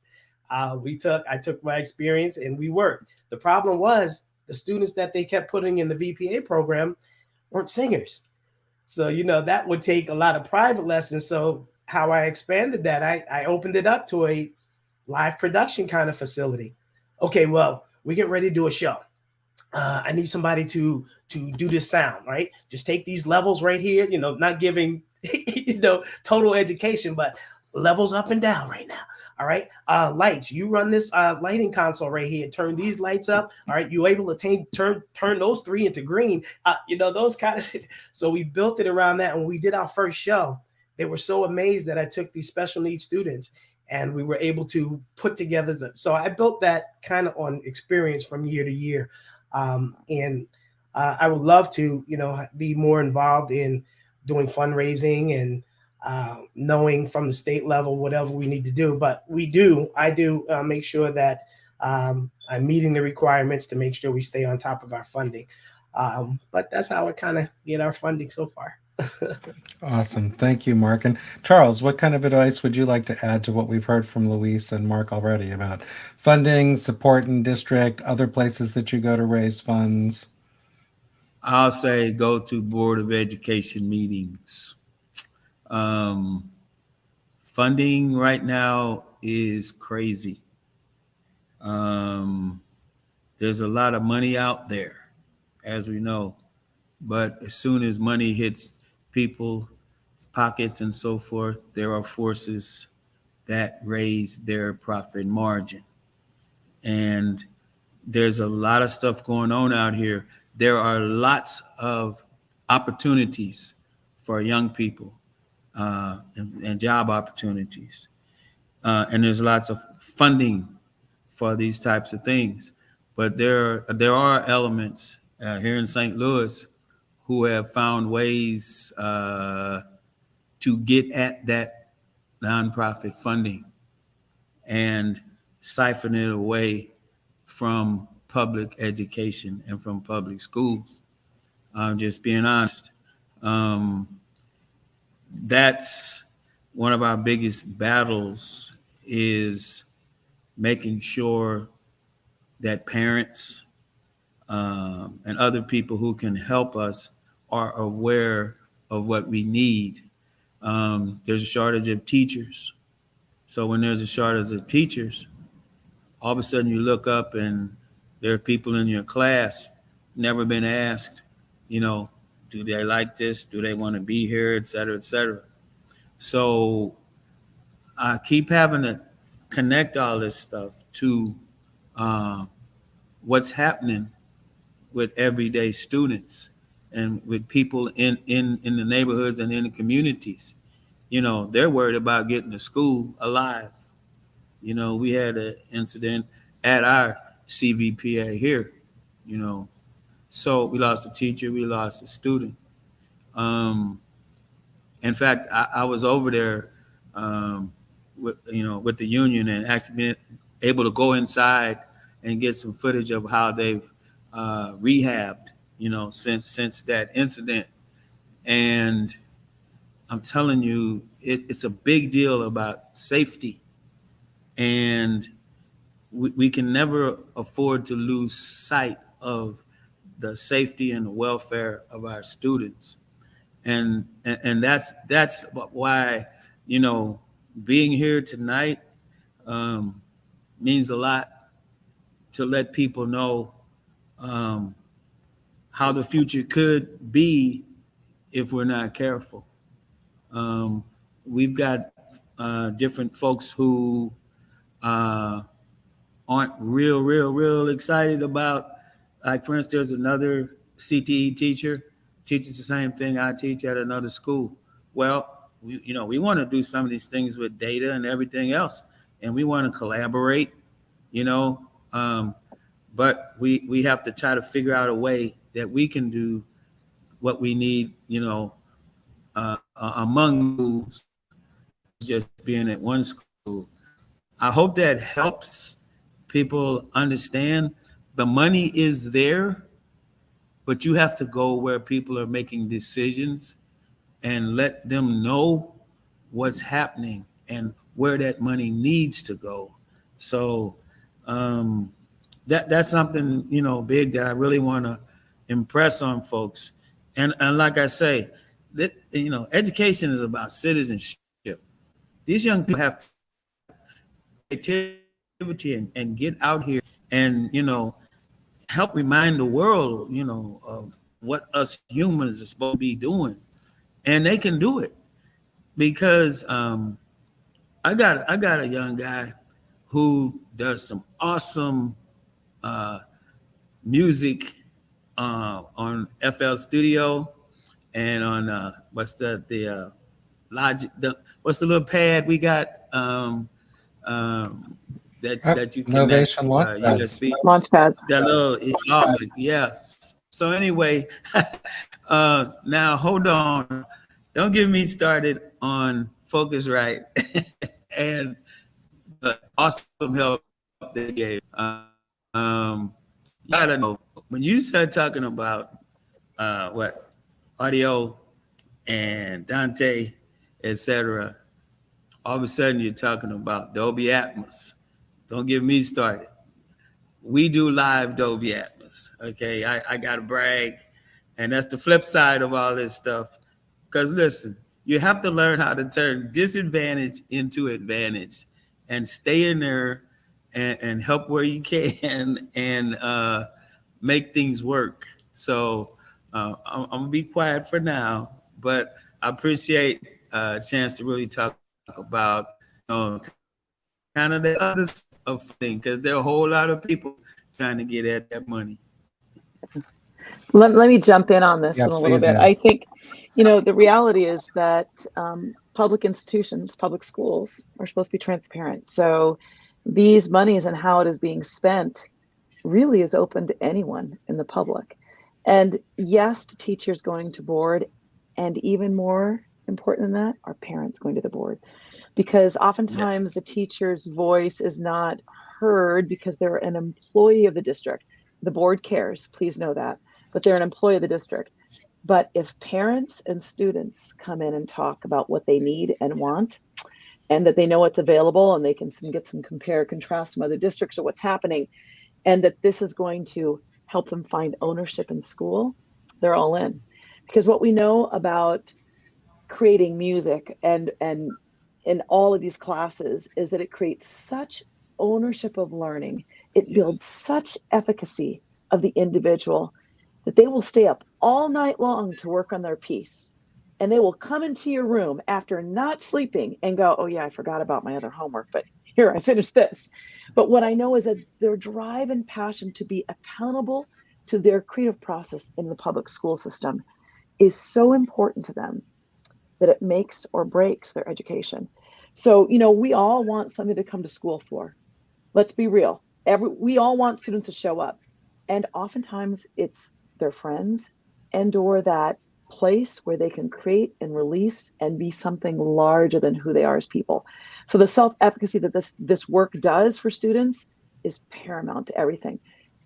I took my experience and we worked. The problem was the students that they kept putting in the VPA program weren't singers. So, that would take a lot of private lessons. So how I expanded that, I opened it up to a live production kind of facility. Okay, well, we get ready to do a show. I need somebody to do this sound, right? Just take these levels right here, not giving, total education, but levels up and down right now. All right. Lights, you run this lighting console right here. Turn these lights up. All right. You able to turn those 3 into green, those kind of. So we built it around that. And when we did our first show, they were so amazed that I took these special needs students and we were able to put together. So I built that kind of on experience from year to year. And I would love to, be more involved in doing fundraising and knowing from the state level whatever we need to do. But I do make sure that I'm meeting the requirements to make sure we stay on top of our funding. But that's how I kind of get our funding so far.
Awesome. Thank you, Mark. And Charles, what kind of advice would you like to add to what we've heard from Luis and Mark already about funding, support in district, other places that you go to raise funds?
I'll say go to Board of Education meetings. Funding right now is crazy. There's a lot of money out there, as we know, but as soon as money hits people's pockets and so forth, there are forces that raise their profit margin. And there's a lot of stuff going on out here. There are lots of opportunities for young people and job opportunities. And there's lots of funding for these types of things. But there are elements here in St. Louis who have found ways to get at that nonprofit funding and siphon it away from public education and from public schools. I'm just being honest. That's one of our biggest battles, is making sure that parents and other people who can help us are aware of what we need. There's a shortage of teachers. So when there's a shortage of teachers, all of a sudden you look up and there are people in your class never been asked, do they like this? Do they want to be here, et cetera, et cetera. So I keep having to connect all this stuff to what's happening with everyday students and with people in the neighborhoods and in the communities. They're worried about getting to school alive. We had an incident at our CVPA here, so we lost a teacher, we lost a student. In fact, I was over there with the union and actually been able to go inside and get some footage of how they've rehabbed, since that incident. And I'm telling you, it's a big deal about safety. And we can never afford to lose sight of the safety and the welfare of our students. And that's why, being here tonight means a lot to let people know how the future could be if we're not careful. We've got different folks who aren't real excited about, like for instance, there's another CTE teacher teaches the same thing I teach at another school. Well, we want to do some of these things with data and everything else, and we want to collaborate, but we have to try to figure out a way that we can do what we need, among schools, just being at one school. I hope that helps people understand the money is there, but you have to go where people are making decisions and let them know what's happening and where that money needs to go. So that's something, big that I really want to impress on folks. And like I say, that, education is about citizenship. These young people have creativity and get out here and, help remind the world, of what us humans are supposed to be doing. And they can do it because I got a young guy who does some awesome music on FL Studio and on what's the Logic, what's the little pad we got that you connect
Novation Launchpad.
USB.
Launchpads.
That little, yes. So anyway, now hold on. Don't get me started on Focusrite and the awesome help they gave. You gotta know when you start talking about audio and Dante, etc. All of a sudden you're talking about Dolby Atmos. Don't get me started. We do live Dolby Atmos. Okay, I gotta brag, and that's the flip side of all this stuff. Because listen, you have to learn how to turn disadvantage into advantage, and stay in there and help where you can, and make things work. So I'm gonna be quiet for now, but I appreciate a chance to really talk about kind of the other stuff of thing, because there are a whole lot of people trying to get at that money.
Let me jump in on this
Yeah,
one a little
please,
bit.
Ann.
I think, the reality is that public institutions, public schools are supposed to be transparent. So these monies and how it is being spent really is open to anyone in the public. And yes, to teachers going to board, and even more important than that, are parents going to the board. Because oftentimes
Yes.
the teacher's voice is not heard because they're an employee of the district. The board cares, please know that, but they're an employee of the district. But if parents and students come in and talk about what they need and want, and that they know what's available, and they can get some compare contrast from other districts or what's happening, and that this is going to help them find ownership in school, they're all in. Because what we know about creating music and in all of these classes is that it creates such ownership of learning. It builds
Yes.
such efficacy of the individual that they will stay up all night long to work on their piece. And they will come into your room after not sleeping and go, oh yeah, I forgot about my other homework, but here, I finished this. But what I know is that their drive and passion to be accountable to their creative process in the public school system is so important to them that it makes or breaks their education. So, we all want something to come to school for. Let's be real. We all want students to show up. And oftentimes it's their friends and or that place where they can create and release and be something larger than who they are as people. So the self-efficacy that this work does for students is paramount to everything.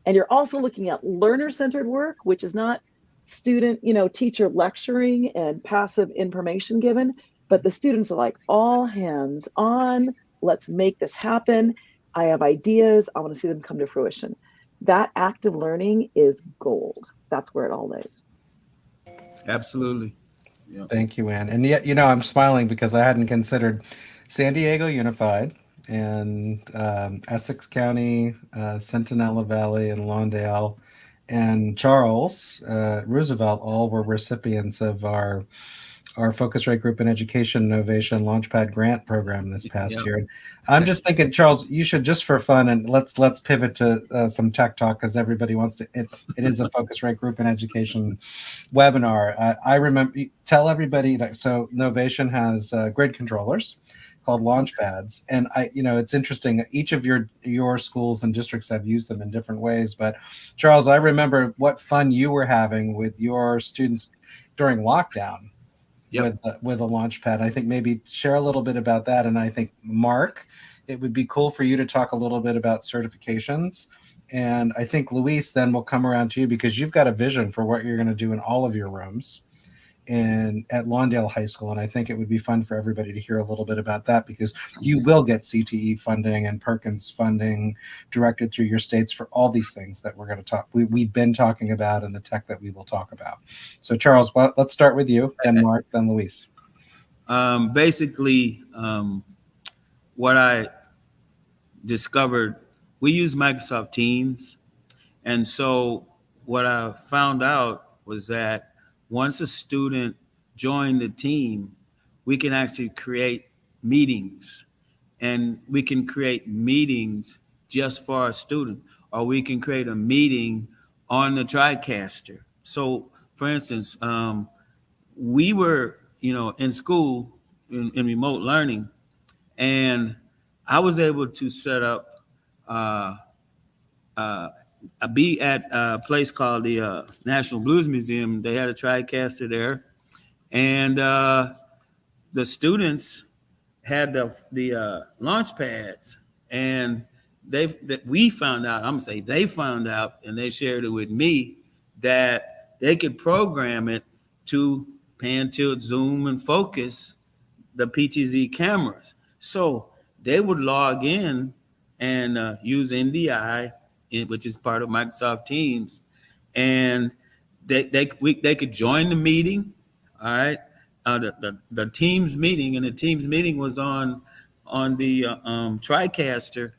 And you're also looking at learner-centered work, which is not student, teacher lecturing and passive information given, but the students are like all hands on, let's make this happen. I have ideas, I want to see them come to fruition. That active learning is gold. That's where it all lays.
Absolutely. Yeah.
Thank you, Ann. And yet, I'm smiling because I hadn't considered San Diego Unified and Essex County, Centinela Valley, and Lawndale, and Charles Roosevelt all were recipients of our Focusrite Group in Education Innovation Launchpad Grant program this past
Yep.
year. I'm just thinking, Charles, you should, just for fun, and let's pivot to some tech talk, because everybody wants to. It is a Focusrite Group in Education webinar. I remember, tell everybody that, so Novation has grid controllers called Launchpads, and it's interesting. Each of your schools and districts have used them in different ways. But Charles, I remember what fun you were having with your students during lockdown.
Yep.
With a launch pad. I think maybe share a little bit about that. And I think, Mark, it would be cool for you to talk a little bit about certifications. And I think, Luis, then we'll come around to you, because you've got a vision for what you're going to do in all of your rooms and at Lawndale High School. And I think it would be fun for everybody to hear a little bit about that, because you will get CTE funding and Perkins funding directed through your states for all these things that we're going to talk. We've been talking about, and the tech that we will talk about. So Charles, let's start with you, then Mark, then Luis.
Basically, what I discovered, we use Microsoft Teams. And so what I found out was that once a student joined the team, we can actually create meetings, and we can create meetings just for our student, or we can create a meeting on the TriCaster. So for instance, we were, in school in remote learning, and I was able to set up be at a place called the National Blues Museum. They had a TriCaster there, and the students had the launch pads, and we found out. I'm gonna say they found out, and they shared it with me, that they could program it to pan, tilt, zoom, and focus the PTZ cameras. So they would log in and use NDI, which is part of Microsoft Teams, and they could join the meeting. All right, the Teams meeting, and the Teams meeting was on the TriCaster,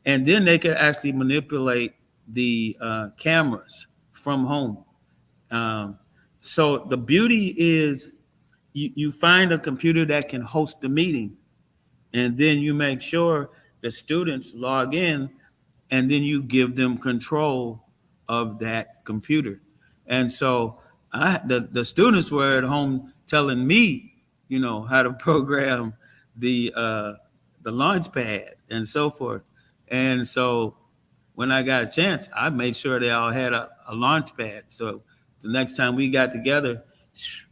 and then they could actually manipulate the cameras from home. So the beauty is you find a computer that can host the meeting, and then you make sure the students log in, and then you give them control of that computer. And so the students were at home telling me, how to program the launch pad and so forth. And so when I got a chance, I made sure they all had a launch pad. So the next time we got together,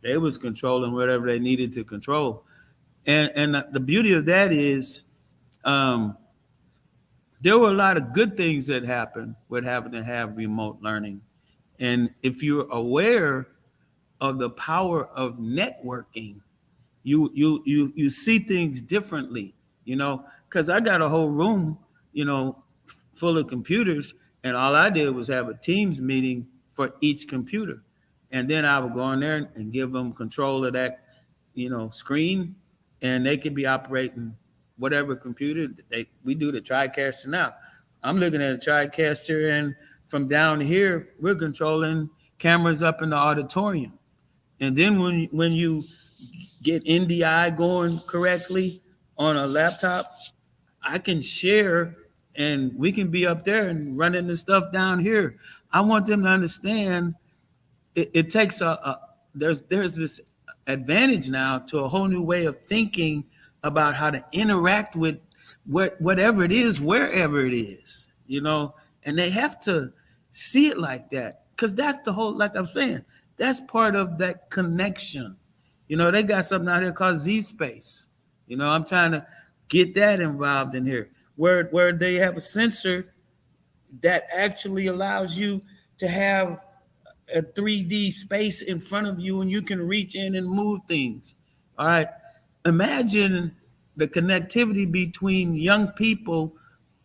they was controlling whatever they needed to control. And the beauty of that is, there were a lot of good things that happened with having to have remote learning. And if you're aware of the power of networking, you see things differently, because I got a whole room, full of computers, and all I did was have a Teams meeting for each computer. And then I would go in there and give them control of that, screen, and they could be operating whatever computer we do the TriCaster now. I'm looking at a TriCaster, and from down here, we're controlling cameras up in the auditorium. And then when you get NDI going correctly on a laptop, I can share, and we can be up there and running the stuff down here. I want them to understand it takes there's this advantage now to a whole new way of thinking about how to interact with whatever it is, wherever it is, and they have to see it like that, because that's the whole, like I'm saying, that's part of that connection. They got something out here called Z Space. I'm trying to get that involved in here, where they have a sensor that actually allows you to have a 3D space in front of you, and you can reach in and move things. All right. Imagine the connectivity between young people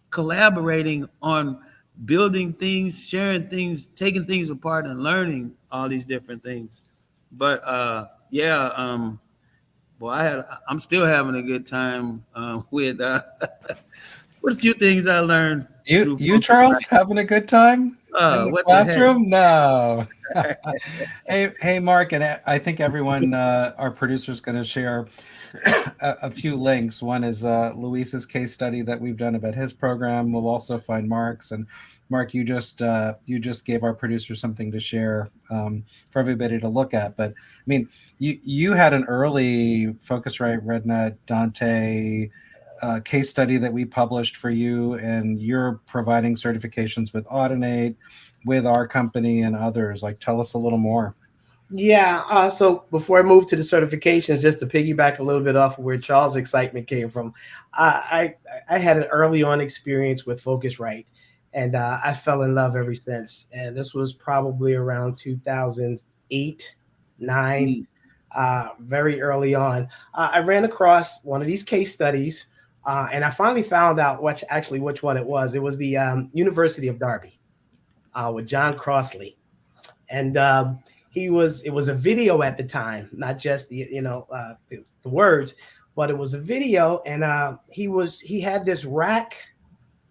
collaborating on building things, sharing things, taking things apart, and learning all these different things. But Boy, I'm still having a good time with a few things I learned through
You Charles, having a good time in the
what the heck?
classroom? No. Hey, Mark, and I think everyone, our producer is going to share a few links. One is Luis's case study that we've done about his program. We'll also find Mark's, and Mark, you just gave our producer something to share for everybody to look at. But I mean, you had an early Focusrite RedNet Dante case study that we published for you, and you're providing certifications with Audinate, with our company and others. Like, tell us a little more.
Yeah. So before I move to the certifications, just to piggyback a little bit off of where Charles' excitement came from, I had an early on experience with Focusrite, and I fell in love ever since. And this was probably around 2008, 9, very early on. I ran across one of these case studies, and I finally found out which one it was. It was the University of Derby with John Crossley, and it was a video at the time, not just the words, but it was a video, and he had this rack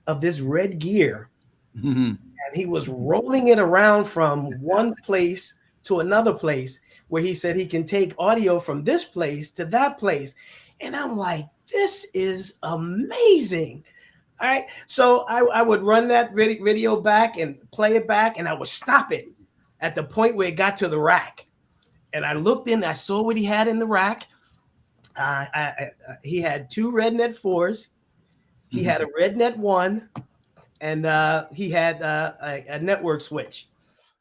of this red gear, and he was rolling it around from one place to another place, where he said he can take audio from this place to that place, and I'm like, this is amazing. All right, so I would run that video back and play it back, and I would stop it at the point where it got to the rack. And I looked in, I saw what he had in the rack. He had 2 RedNet 4s. He had a RedNet 1, and he had a network switch.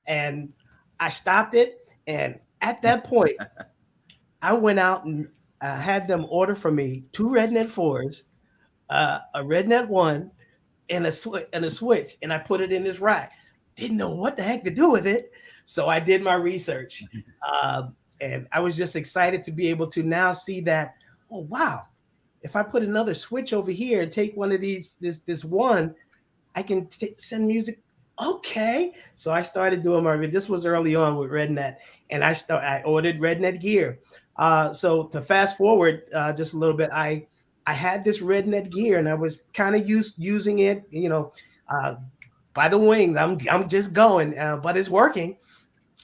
And I stopped it. And at that point, I went out and had them order for me 2 RedNet 4s, a RedNet 1, and a switch. And I put it in this rack. Didn't know what the heck to do with it. So I did my research, and I was just excited to be able to now see that, oh, wow, if I put another switch over here and take one of these, this one, I can send music. Okay. So I started doing this was early on with RedNet, and I ordered RedNet gear. So to fast forward just a little bit, I had this RedNet gear, and I was kind of using it, by the wings. I'm just going, but it's working.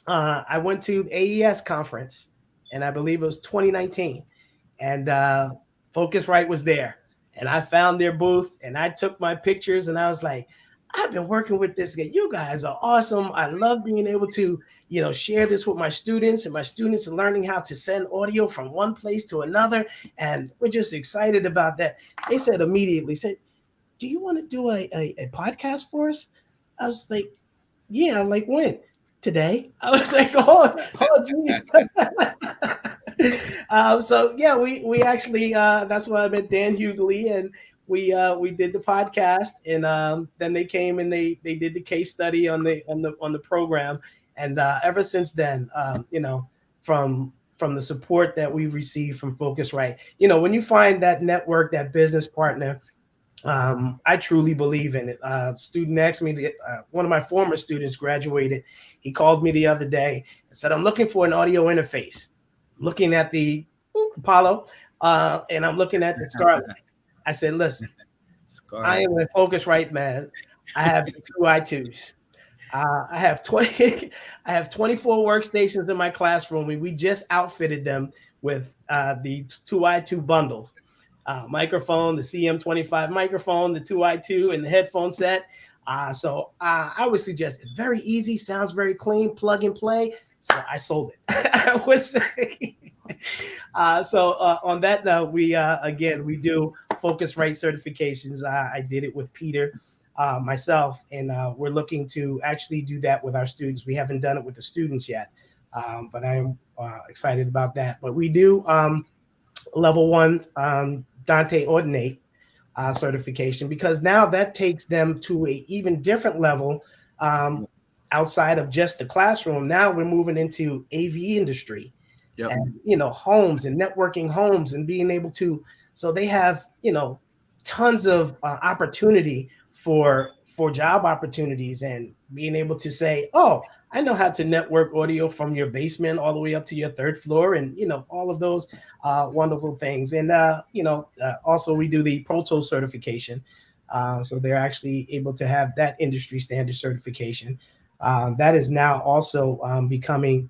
I went to the AES conference, and I believe it was 2019, and Focusrite was there, and I found their booth, and I took my pictures, and I was like, I've been working with this guy. You guys are awesome. I love being able to, share this with my students, and my students are learning how to send audio from one place to another, and we're just excited about that. They said immediately, do you want to do a podcast for us? I was like, yeah. I'm like, when? Today? I was like, oh geez. So yeah, we actually that's why I met Dan Hughley, and we did the podcast, and then they came and they did the case study on the program, and ever since then, from the support that we've received from Focusrite, when you find that network, that business partner, I truly believe in it. Student asked me, one of my former students graduated. He called me the other day and said, I'm looking for an audio interface. I'm looking at the Apollo, and I'm looking at the Scarlett. I said, listen, I am a Focusrite man. I have 2 i2s. I have 24 workstations in my classroom, and we just outfitted them with the 2 i2 bundles. Microphone, the CM25 microphone, the 2 i2, and the headphone set. So I would suggest it's very easy, sounds very clean, plug and play. So I sold it. I would say. So on that note, we do Focusrite certifications. I did it with Peter, myself, and we're looking to actually do that with our students. We haven't done it with the students yet, but I'm excited about that. But we do level 1 Dante Audinate certification, because now that takes them to a even different level outside of just the classroom. Now we're moving into AV industry, and homes and networking homes, and being able to, so they have tons of opportunity for job opportunities, and being able to say, oh, I know how to network audio from your basement all the way up to your third floor, and all of those wonderful things. And also we do the Pro Tools certification, so they're actually able to have that industry standard certification. That is now also becoming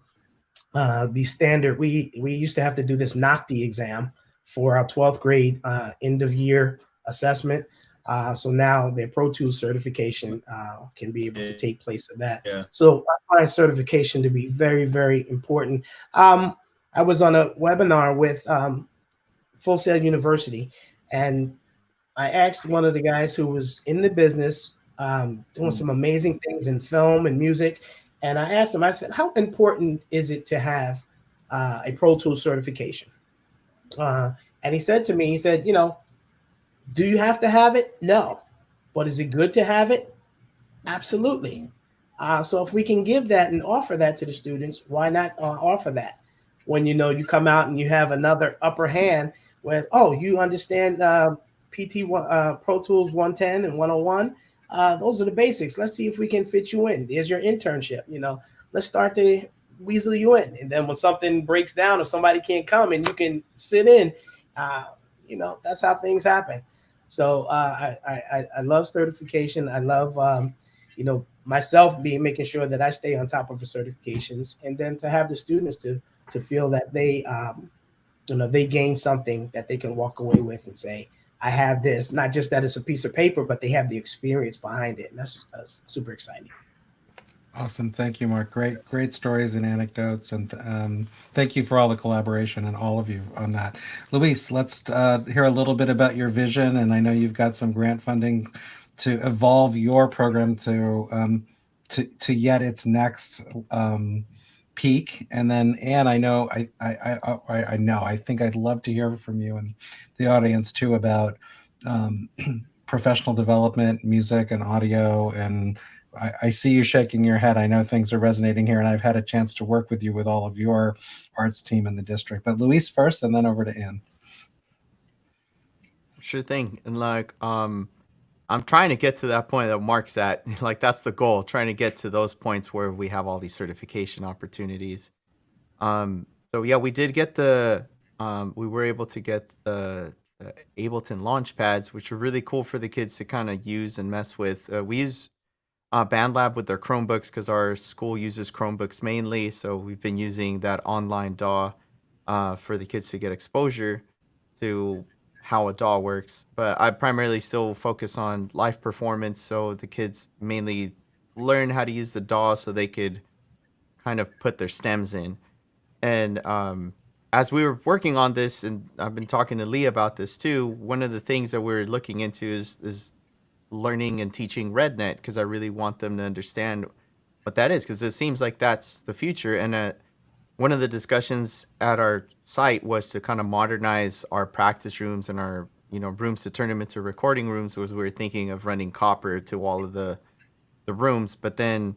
the standard. We used to have to do this NOCTI exam for our 12th grade end of year assessment. So now their Pro Tools certification can be able to take place of that.
Yeah.
So I find certification to be very, very important. I was on a webinar with Full Sail University, and I asked one of the guys who was in the business, doing some amazing things in film and music. And I asked him, I said, how important is it to have a Pro Tools certification? And he said to me, he said, do you have to have it? No. But is it good to have it? Absolutely. So if we can give that and offer that to the students, why not offer that? When you come out and you have another upper hand where, oh, you understand Pro Tools 110 and 101. Those are the basics. Let's see if we can fit you in. There's your internship. Let's start to weasel you in. And then when something breaks down or somebody can't come and you can sit in, that's how things happen. So I love certification. I love myself making sure that I stay on top of the certifications, and then to have the students to feel that they gain something that they can walk away with and say, I have this, not just that it's a piece of paper, but they have the experience behind it. And that's super exciting.
Awesome. Thank you, Mark. Great stories and anecdotes. And thank you for all the collaboration and all of you on that. Luis, let's hear a little bit about your vision. And I know you've got some grant funding to evolve your program to yet its next peak. And then Anne, I think I'd love to hear from you and the audience too about professional development, music and audio. And I see you shaking your head. I know things are resonating here, and I've had a chance to work with you with all of your arts team in the district. But Luis first, and then over to Anne.
Sure thing. And I'm trying to get to that point that Mark's at. Like, that's the goal, trying to get to those points where we have all these certification opportunities. So yeah, we did get we were able to get the Ableton launch pads, which were really cool for the kids to kind of use and mess with. We use BandLab with their Chromebooks because our school uses Chromebooks mainly. So we've been using that online DAW for the kids to get exposure to how a DAW works. But I primarily still focus on live performance, so the kids mainly learn how to use the DAW so they could kind of put their stems in. And as we were working on this, and I've been talking to Lee about this too, one of the things that we're looking into is learning and teaching RedNet, because I really want them to understand what that is, because it seems like that's the future. And one of the discussions at our site was to kind of modernize our practice rooms and our rooms to turn them into recording rooms. Was we were thinking of running copper to all of the rooms, but then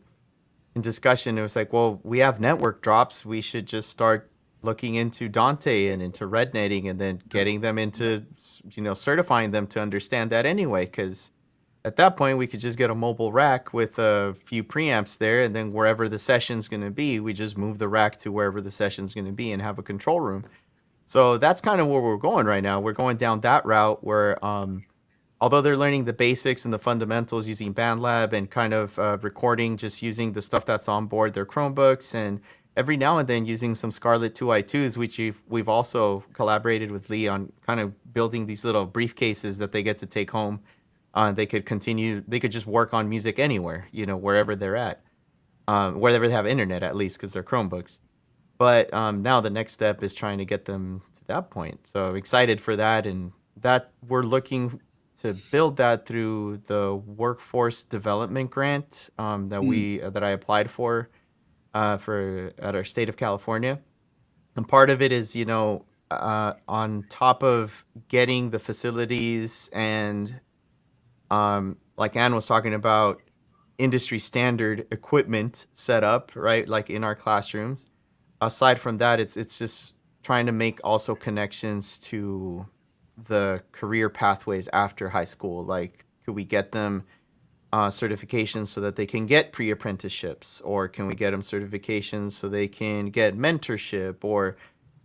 in discussion it was like, well, we have network drops, we should just start looking into Dante and into RedNetting, and then getting them into certifying them to understand that anyway, because at that point we could just get a mobile rack with a few preamps there, and then wherever the session's going to be, we just move the rack to wherever the session's going to be and have a control room. So that's kind of where we're going right now. We're going down that route where although they're learning the basics and the fundamentals using BandLab and kind of recording just using the stuff that's on board their Chromebooks, and every now and then using some Scarlett 2i2s, which we've also collaborated with Lee on kind of building these little briefcases that they get to take home. They could just work on music anywhere, wherever they're at, wherever they have internet, at least, because they're Chromebooks. But now the next step is trying to get them to that point. So I'm excited for that, and that we're looking to build that through the workforce development grant that I applied for at our state of California. And part of it is, on top of getting the facilities and like Anne was talking about, industry standard equipment set up, right? Like in our classrooms. Aside from that, it's just trying to make also connections to the career pathways after high school. Like, could we get them certifications so that they can get pre-apprenticeships, or can we get them certifications so they can get mentorship, or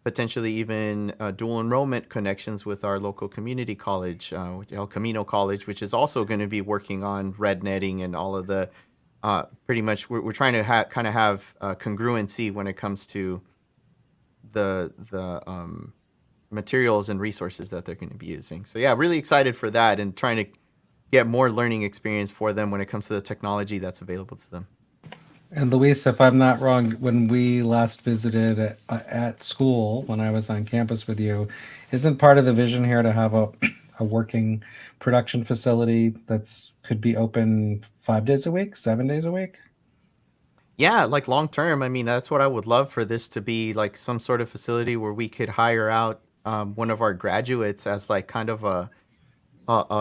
potentially even dual enrollment connections with our local community college, El Camino College, which is also going to be working on red netting and all of the pretty much we're trying to kind of have congruency when it comes to the materials and resources that they're going to be using. So yeah, really excited for that and trying to get more learning experience for them when it comes to the technology that's available to them.
And Luis, if I'm not wrong, when we last visited at school, when I was on campus with you, isn't part of the vision here to have a working production facility that's could be open 5 days a week, 7 days a week?
Yeah, like long term, I mean, that's what I would love for this to be, like some sort of facility where we could hire out one of our graduates as like kind of a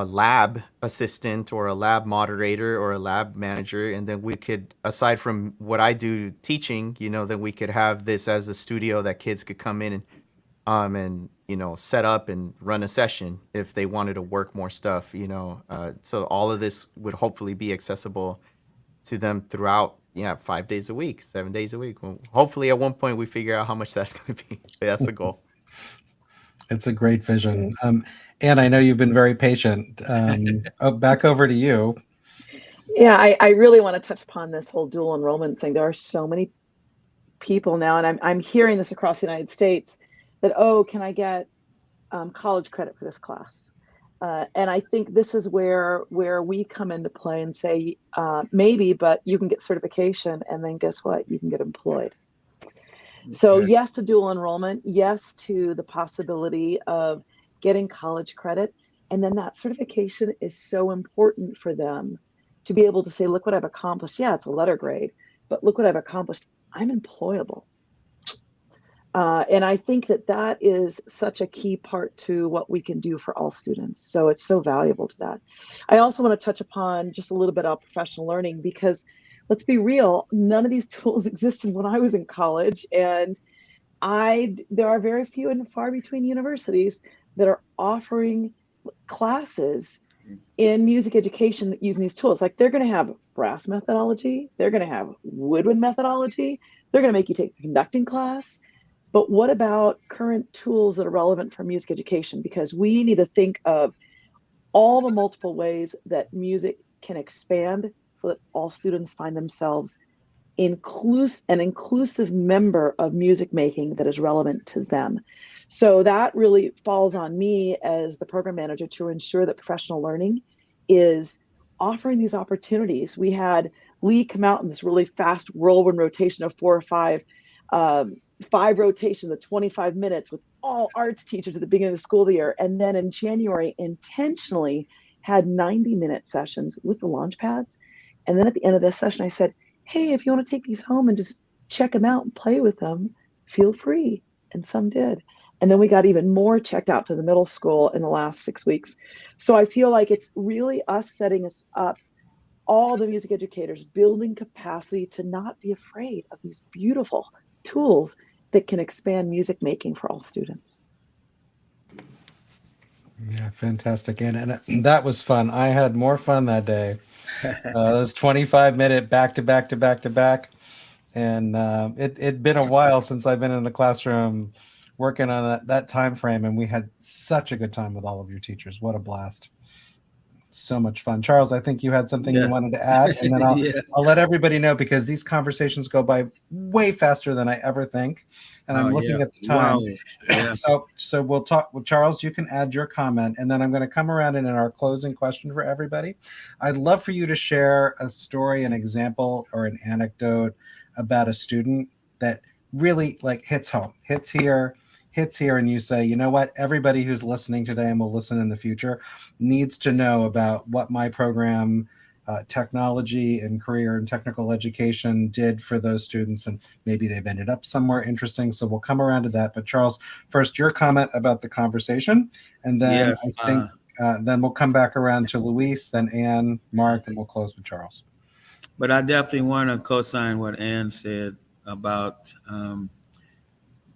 lab assistant or a lab moderator or a lab manager, and then we could, aside from what I do teaching, then we could have this as a studio that kids could come in and set up and run a session if they wanted to work more stuff. So all of this would hopefully be accessible to them throughout 5 days a week, 7 days a week. Well, hopefully at one point we figure out how much that's going to be. That's the goal.
It's a great vision. And I know you've been very patient. Back over to you.
Yeah, I really want to touch upon this whole dual enrollment thing. There are so many people now, and I'm hearing this across the United States that, oh, can I get college credit for this class? And I think this is where we come into play and say, maybe, but you can get certification, and then guess what? You can get employed. So yes to dual enrollment, yes to the possibility of getting college credit. And then that certification is so important for them to be able to say, look what I've accomplished. Yeah, it's a letter grade, but look what I've accomplished. I'm employable. And I think that is such a key part to what we can do for all students. So it's so valuable to that. I also want to touch upon just a little bit about professional learning, because let's be real, none of these tools existed when I was in college. And there are very few and far between universities that are offering classes in music education using these tools. Like, they're going to have brass methodology, they're going to have woodwind methodology, they're going to make you take a conducting class. But what about current tools that are relevant for music education? Because we need to think of all the multiple ways that music can expand so that all students find themselves an inclusive member of music making that is relevant to them. So that really falls on me as the program manager to ensure that professional learning is offering these opportunities. We had Lee come out in this really fast whirlwind rotation of 4 or 5 rotations of 25 minutes with all arts teachers at the beginning of the school year. And then in January, intentionally had 90-minute sessions with the launch pads. And then at the end of this session, I said, hey, if you want to take these home and just check them out and play with them, feel free. And some did. And then we got even more checked out to the middle school in the last 6 weeks. So I feel like it's really us setting us up, all the music educators building capacity to not be afraid of these beautiful tools that can expand music making for all students.
Yeah, fantastic. And that was fun. I had more fun that day. Those 25-minute back to back to back to back. And it'd been a while since I've been in the classroom working on that time frame. And we had such a good time with all of your teachers. What a blast. So much fun. Charles, I think you had something you wanted to add, and then I'll let everybody know, because these conversations go by way faster than I ever think. And I'm looking at the time. Wow. Yeah. So we'll talk with Charles. You can add your comment, and then I'm going to come around and in our closing question for everybody, I'd love for you to share a story, an example, or an anecdote about a student that really hits home, hits here, and you say, you know what, everybody who's listening today and will listen in the future needs to know about what my program, technology and career and technical education, did for those students, and maybe they've ended up somewhere interesting. So we'll come around to that. But Charles, first, your comment about the conversation, and then I think then we'll come back around to Luis, then Ann, Mark, and we'll close with Charles.
But I definitely want to co-sign what Ann said about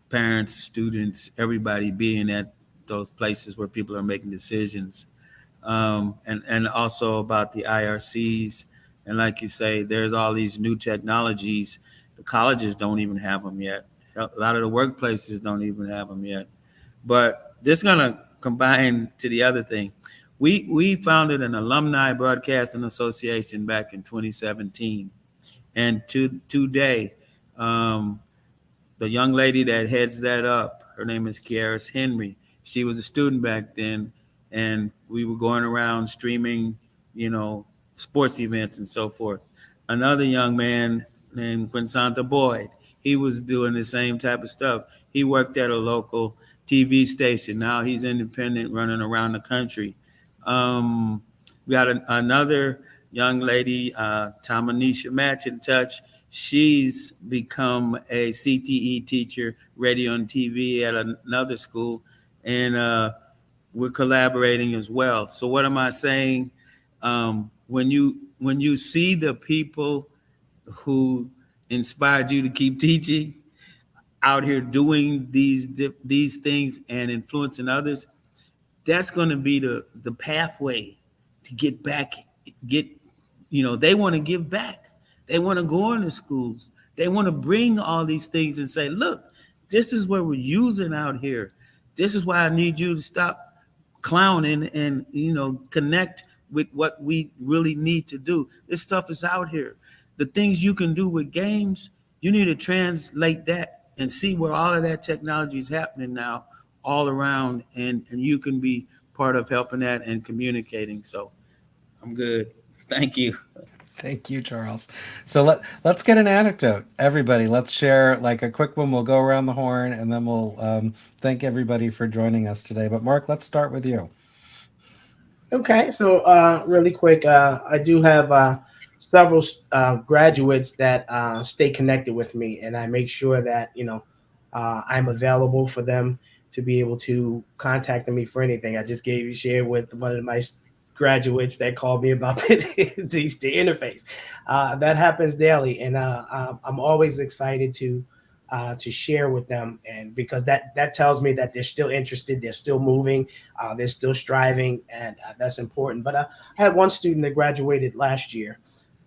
parents, students, everybody being at those places where people are making decisions. and also about the IRCs. And like you say, there's all these new technologies. The colleges don't even have them yet. A lot of the workplaces don't even have them yet. But this is gonna combine to the other thing. We founded an alumni broadcasting association back in 2017, and today, um, the young lady that heads that up, her name is Kiaris Henry. She was a student back then, and we were going around streaming, sports events and so forth. Another young man named Quinsanta Boyd, he was doing the same type of stuff. He worked at a local TV station. Now he's independent, running around the country. We got another young lady, Tamanisha Match in Touch. She's become a CTE teacher, radio and TV at another school, and we're collaborating as well. So what am I saying? When you see the people who inspired you to keep teaching out here doing these things and influencing others, that's going to be the pathway to get back. They want to give back. They want to go into schools. They want to bring all these things and say, look, this is what we're using out here. This is why I need you to stop clowning and connect with what we really need to do. This stuff is out here. The things you can do with games, you need to translate that and see where all of that technology is happening now all around, and you can be part of helping that and communicating. So I'm good. Thank you.
Thank you, Charles. So let's get an anecdote. Everybody, let's share like a quick one. We'll go around the horn, and then we'll thank everybody for joining us today. But Mark, let's start with you.
Okay, so really quick, I do have several graduates that stay connected with me, and I make sure that I'm available for them to be able to contact me for anything. I just shared with one of my graduates that called me about the interface. That happens daily, and I'm always excited to share with them, and because that tells me that they're still interested, they're still moving, they're still striving, and that's important. But I had one student that graduated last year.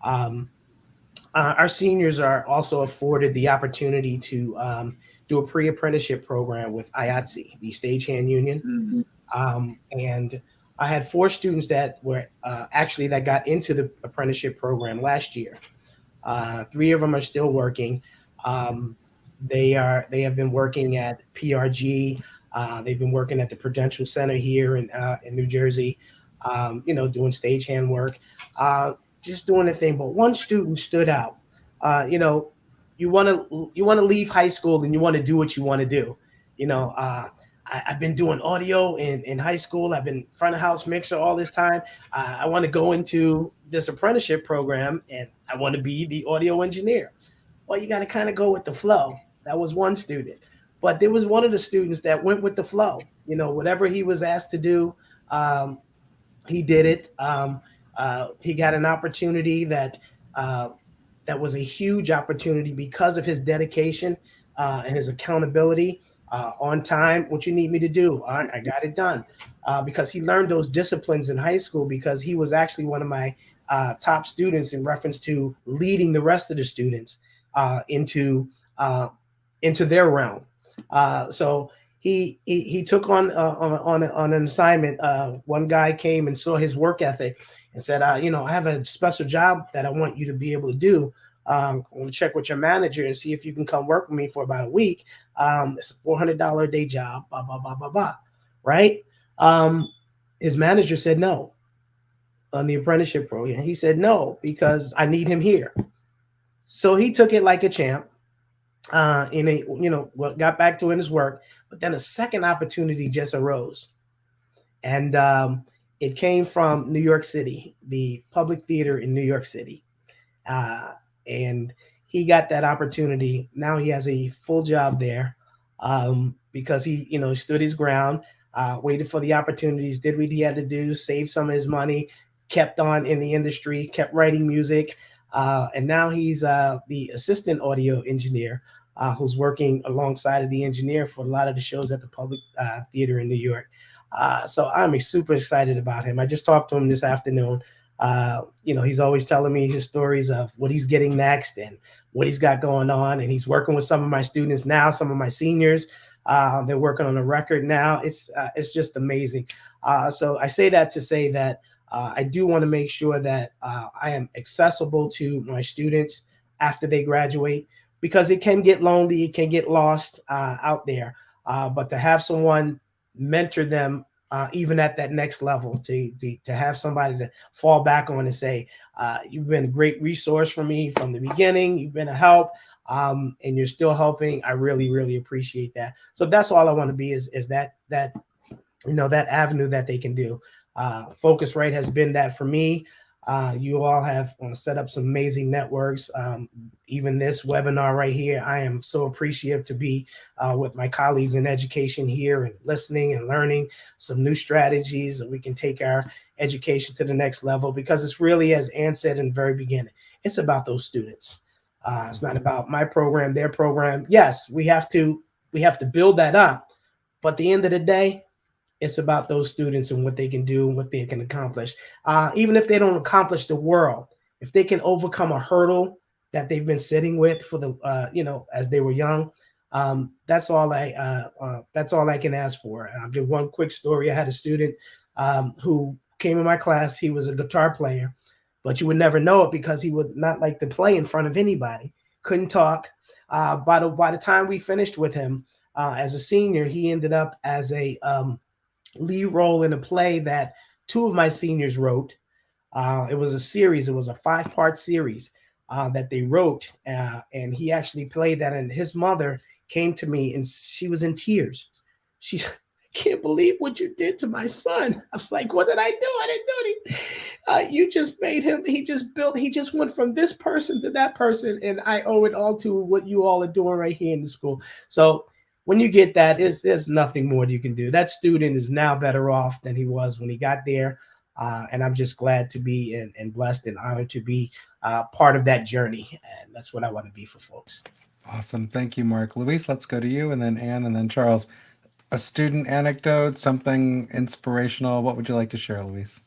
Our seniors are also afforded the opportunity to do a pre-apprenticeship program with IATSE, the Stagehand Union.
Mm-hmm.
And I had 4 students that were that got into the apprenticeship program last year. 3 of them are still working. They have been working at PRG. They've been working at the Prudential Center here in New Jersey, doing stagehand work, just doing the thing. But one student stood out. You want to leave high school and you want to do what you want to do. I've been doing audio in high school. I've been front of house mixer all this time. I want to go into this apprenticeship program, and I want to be the audio engineer. Well, you got to kind of go with the flow. That was one student. But there was one of the students that went with the flow. Whatever he was asked to do, he did it. He got an opportunity that was a huge opportunity because of his dedication and his accountability. On time, what you need me to do? All right, I got it done. Because he learned those disciplines in high school, because he was actually one of my top students in reference to leading the rest of the students into their realm. So he took on an assignment. One guy came and saw his work ethic and said, I have a special job that I want you to be able to do. I'm going to check with your manager and see if you can come work with me for about a week. It's a $400 a day job, blah, blah, blah, blah, blah. Right? His manager said no on the apprenticeship program. He said no, because I need him here. So he took it like a champ. Got back to his work. But then a second opportunity just arose. And it came from New York City, the Public Theater in New York City. And he got that opportunity. Now he has a full job there because he, stood his ground, waited for the opportunities, did what he had to do, saved some of his money, kept on in the industry, kept writing music. And now he's the assistant audio engineer who's working alongside of the engineer for a lot of the shows at the Public Theater in New York. So I'm super excited about him. I just talked to him this afternoon. He's always telling me his stories of what he's getting next and what he's got going on. And he's working with some of my students now, some of my seniors. They're working on a record now. It's just amazing. So I say that to say that I do want to make sure that I am accessible to my students after they graduate, because it can get lonely, it can get lost out there. But to have someone mentor them even at that next level, to have somebody to fall back on and say, you've been a great resource for me from the beginning, you've been a help, and you're still helping. I really, really appreciate that. So that's all I want to be, is that avenue that they can do. Focusrite has been that for me. You all have set up some amazing networks. Even this webinar right here, I am so appreciative to be with my colleagues in education here and listening and learning some new strategies that we can take our education to the next level, because it's really, as Ann said in the very beginning, it's about those students. It's not about my program, their program. Yes, we have to build that up, but at the end of the day, it's about those students and what they can do and what they can accomplish. Even if they don't accomplish the world, if they can overcome a hurdle that they've been sitting with for as they were young, that's all I can ask for. I'll give one quick story. I had a student who came in my class. He was a guitar player, but you would never know it because he would not like to play in front of anybody. Couldn't talk. By the time we finished with him as a senior, he ended up as a lead role in a play that two of my seniors wrote. It was a series. It was a 5-part series that they wrote, and he actually played that. And his mother came to me, and she was in tears. She, I can't believe what you did to my son. I was like, what did I do? I didn't do anything. You just made him. He just went from this person to that person, and I owe it all to what you all are doing right here in the school. So when you get that, there's nothing more you can do. That student is now better off than he was when he got there. And I'm just glad to be and blessed and honored to be part of that journey. And that's what I want to be for folks.
Awesome. Thank you, Mark. Luis, let's go to you, and then Ann, and then Charles. A student anecdote, something inspirational. What would you like to share, Luis?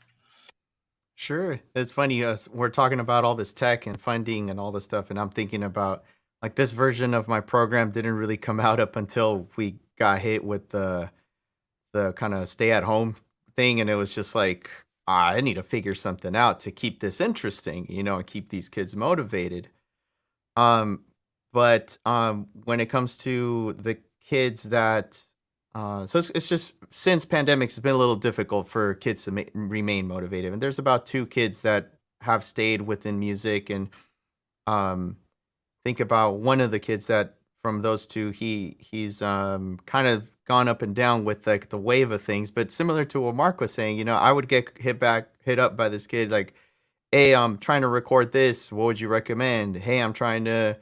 Sure. It's funny. We're talking about all this tech and funding and all this stuff, and I'm thinking about, like, this version of my program didn't really come out up until we got hit with the kind of stay at home thing, and it was just like, I need to figure something out to keep this interesting, and keep these kids motivated. But when it comes to the kids that so it's just, since pandemics, it's been a little difficult for kids to remain motivated, and there's about 2 kids that have stayed within music. And think about one of the kids that, from those 2, he's kind of gone up and down with, like, the wave of things. But similar to what Mark was saying, I would get hit up by this kid like, hey, I'm trying to record this, what would you recommend? Hey, I'm trying to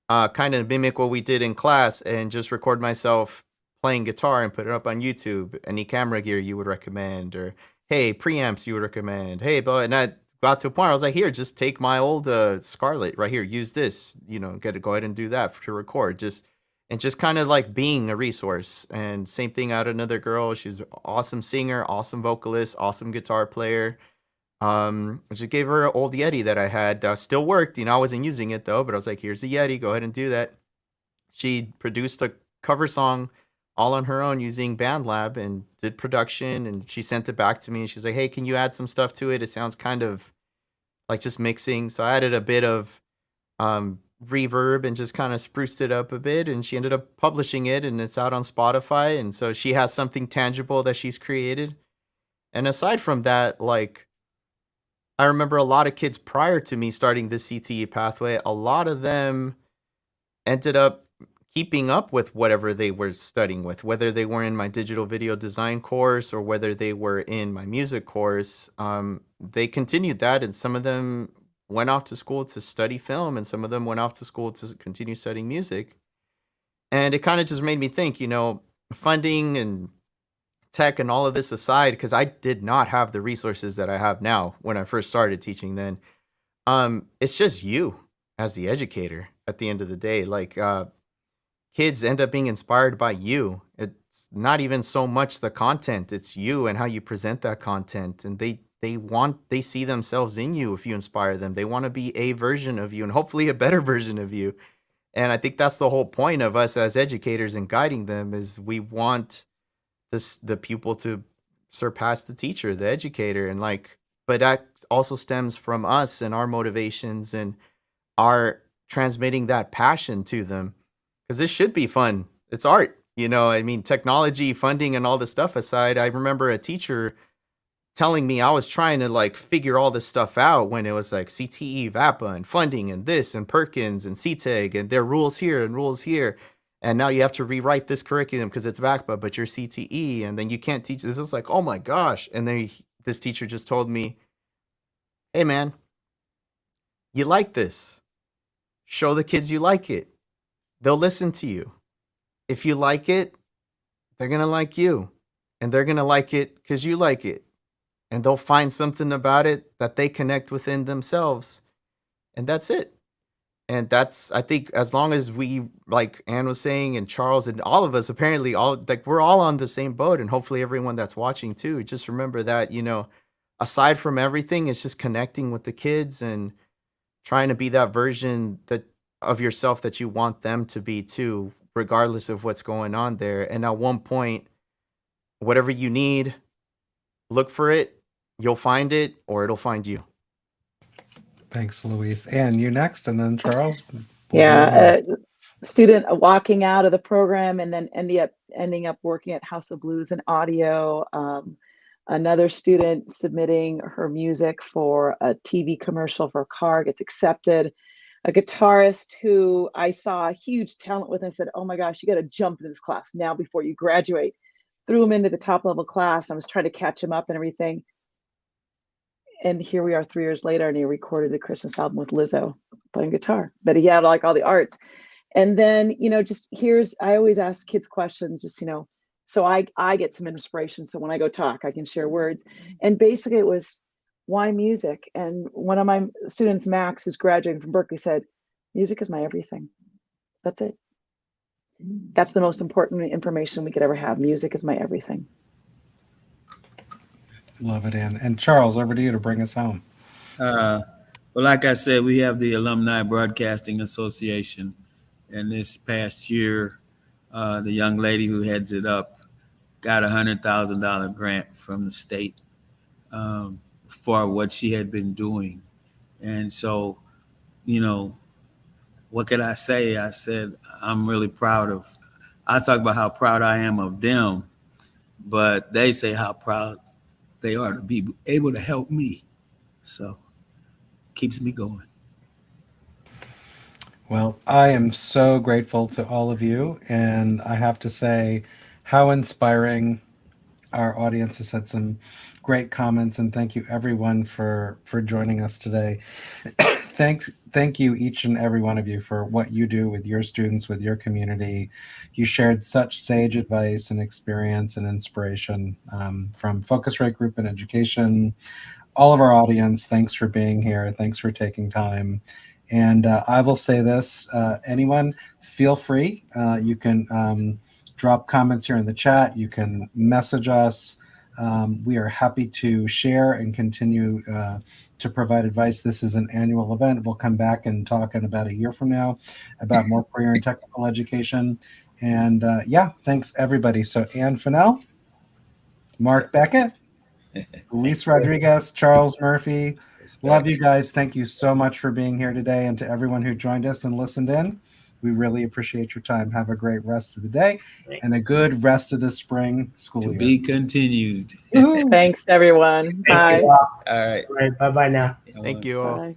kind of mimic what we did in class and just record myself playing guitar and put it up on YouTube. Any camera gear you would recommend? Or, hey, preamps you would recommend? Hey, but and I got to a point where I was like, here, just take my old Scarlett right here, use this, go ahead and do that to record, just kind of like being a resource. And same thing out another girl. She's an awesome singer, awesome vocalist, awesome guitar player. I just gave her an old Yeti that I had, still worked, I wasn't using it though, but I was like, here's the Yeti, go ahead and do that. She produced a cover song all on her own using BandLab and did production, and she sent it back to me, and she's like, hey, can you add some stuff to it? It sounds kind of like just mixing. So I added a bit of reverb and just kind of spruced it up a bit, and she ended up publishing it, and it's out on Spotify. And so she has something tangible that she's created. And aside from that, like, I remember a lot of kids prior to me starting the CTE pathway, a lot of them ended up keeping up with whatever they were studying with, whether they were in my digital video design course or whether they were in my music course. They continued that, and some of them went off to school to study film, and some of them went off to school to continue studying music. And it kind of just made me think, funding and tech and all of this aside, because I did not have the resources that I have now when I first started teaching then. It's just you as the educator at the end of the day. Like, kids end up being inspired by you. it's not even so much the content, it's you and how you present that content. And they see themselves in you if you inspire them. They want to be a version of you and hopefully a better version of you. And I think that's the whole point of us as educators and guiding them is we want the pupil to surpass the teacher, the educator. And like, but that also stems from us and our motivations and our transmitting that passion to them. Because this should be fun. It's art, I mean, technology, funding, and all this stuff aside, I remember a teacher telling me I was trying to like figure all this stuff out when it was like CTE, VAPA, and funding, and this, and Perkins, and CTEG, and there are rules here and rules here. And now you have to rewrite this curriculum because it's VAPA, but you're CTE, and then you can't teach this. It's like, oh my gosh. And then this teacher just told me, hey man, you like this. Show the kids you like it. They'll listen to you. If you like it, they're going to like you. And they're going to like it because you like it. And they'll find something about it that they connect within themselves. And that's it. And that's, I think, as long as we, like Ann was saying, and Charles, and all of us, apparently, we're all on the same boat. And hopefully everyone that's watching too, just remember that, aside from everything, it's just connecting with the kids and trying to be that version of yourself that you want them to be too, regardless of what's going on there. And at one point, whatever you need, look for it, you'll find it, or it'll find you.
Thanks, Luis. And you next, and then Charles.
Yeah, a student walking out of the program and then ending up working at House of Blues and audio. Another student submitting her music for a TV commercial for a car gets accepted. A guitarist who I saw a huge talent with and said, oh my gosh, you got to jump into this class now before you graduate. Threw him into the top level class. I was trying to catch him up and everything. And here we are 3 years later, and he recorded the Christmas album with Lizzo playing guitar. But he had like all the arts. And then, I always ask kids questions, so I get some inspiration. So when I go talk, I can share words. And basically it was, why music? And one of my students, Max, who's graduating from Berkeley, said, music is my everything. That's it. That's the most important information we could ever have. Music is my everything.
Love it, Ann. And Charles, over to you to bring us home.
Well, like I said, we have the Alumni Broadcasting Association. And this past year, the young lady who heads it up got a $100,000 grant from the state for what she had been doing. And so, what could I say? I said, I'm really proud I talk about how proud I am of them, but they say how proud they are to be able to help me. So keeps me going.
Well, I am so grateful to all of you. And I have to say how inspiring. Our audience has had some great comments, and thank you everyone for joining us today. Thank you each and every one of you for what you do with your students, with your community. You shared such sage advice and experience and inspiration from Focusrite Group and Education. All of our audience, thanks for being here. Thanks for taking time. And I will say this, anyone, feel free. You can drop comments here in the chat. You can message us. We are happy to share and continue to provide advice. This is an annual event. We'll come back and talk in about a year from now about more career and technical education. And thanks everybody. So Ann Fennell, Mark Beckett, Luis Rodriguez, Charles Murphy. Love you guys. Thank you so much for being here today. And to everyone who joined us and listened in, we really appreciate your time. Have a great rest of the day and a good rest of the spring school year.
To be continued.
Thanks, everyone. Bye.
All right.
All right. Bye-bye now.
Thank you all.
Bye.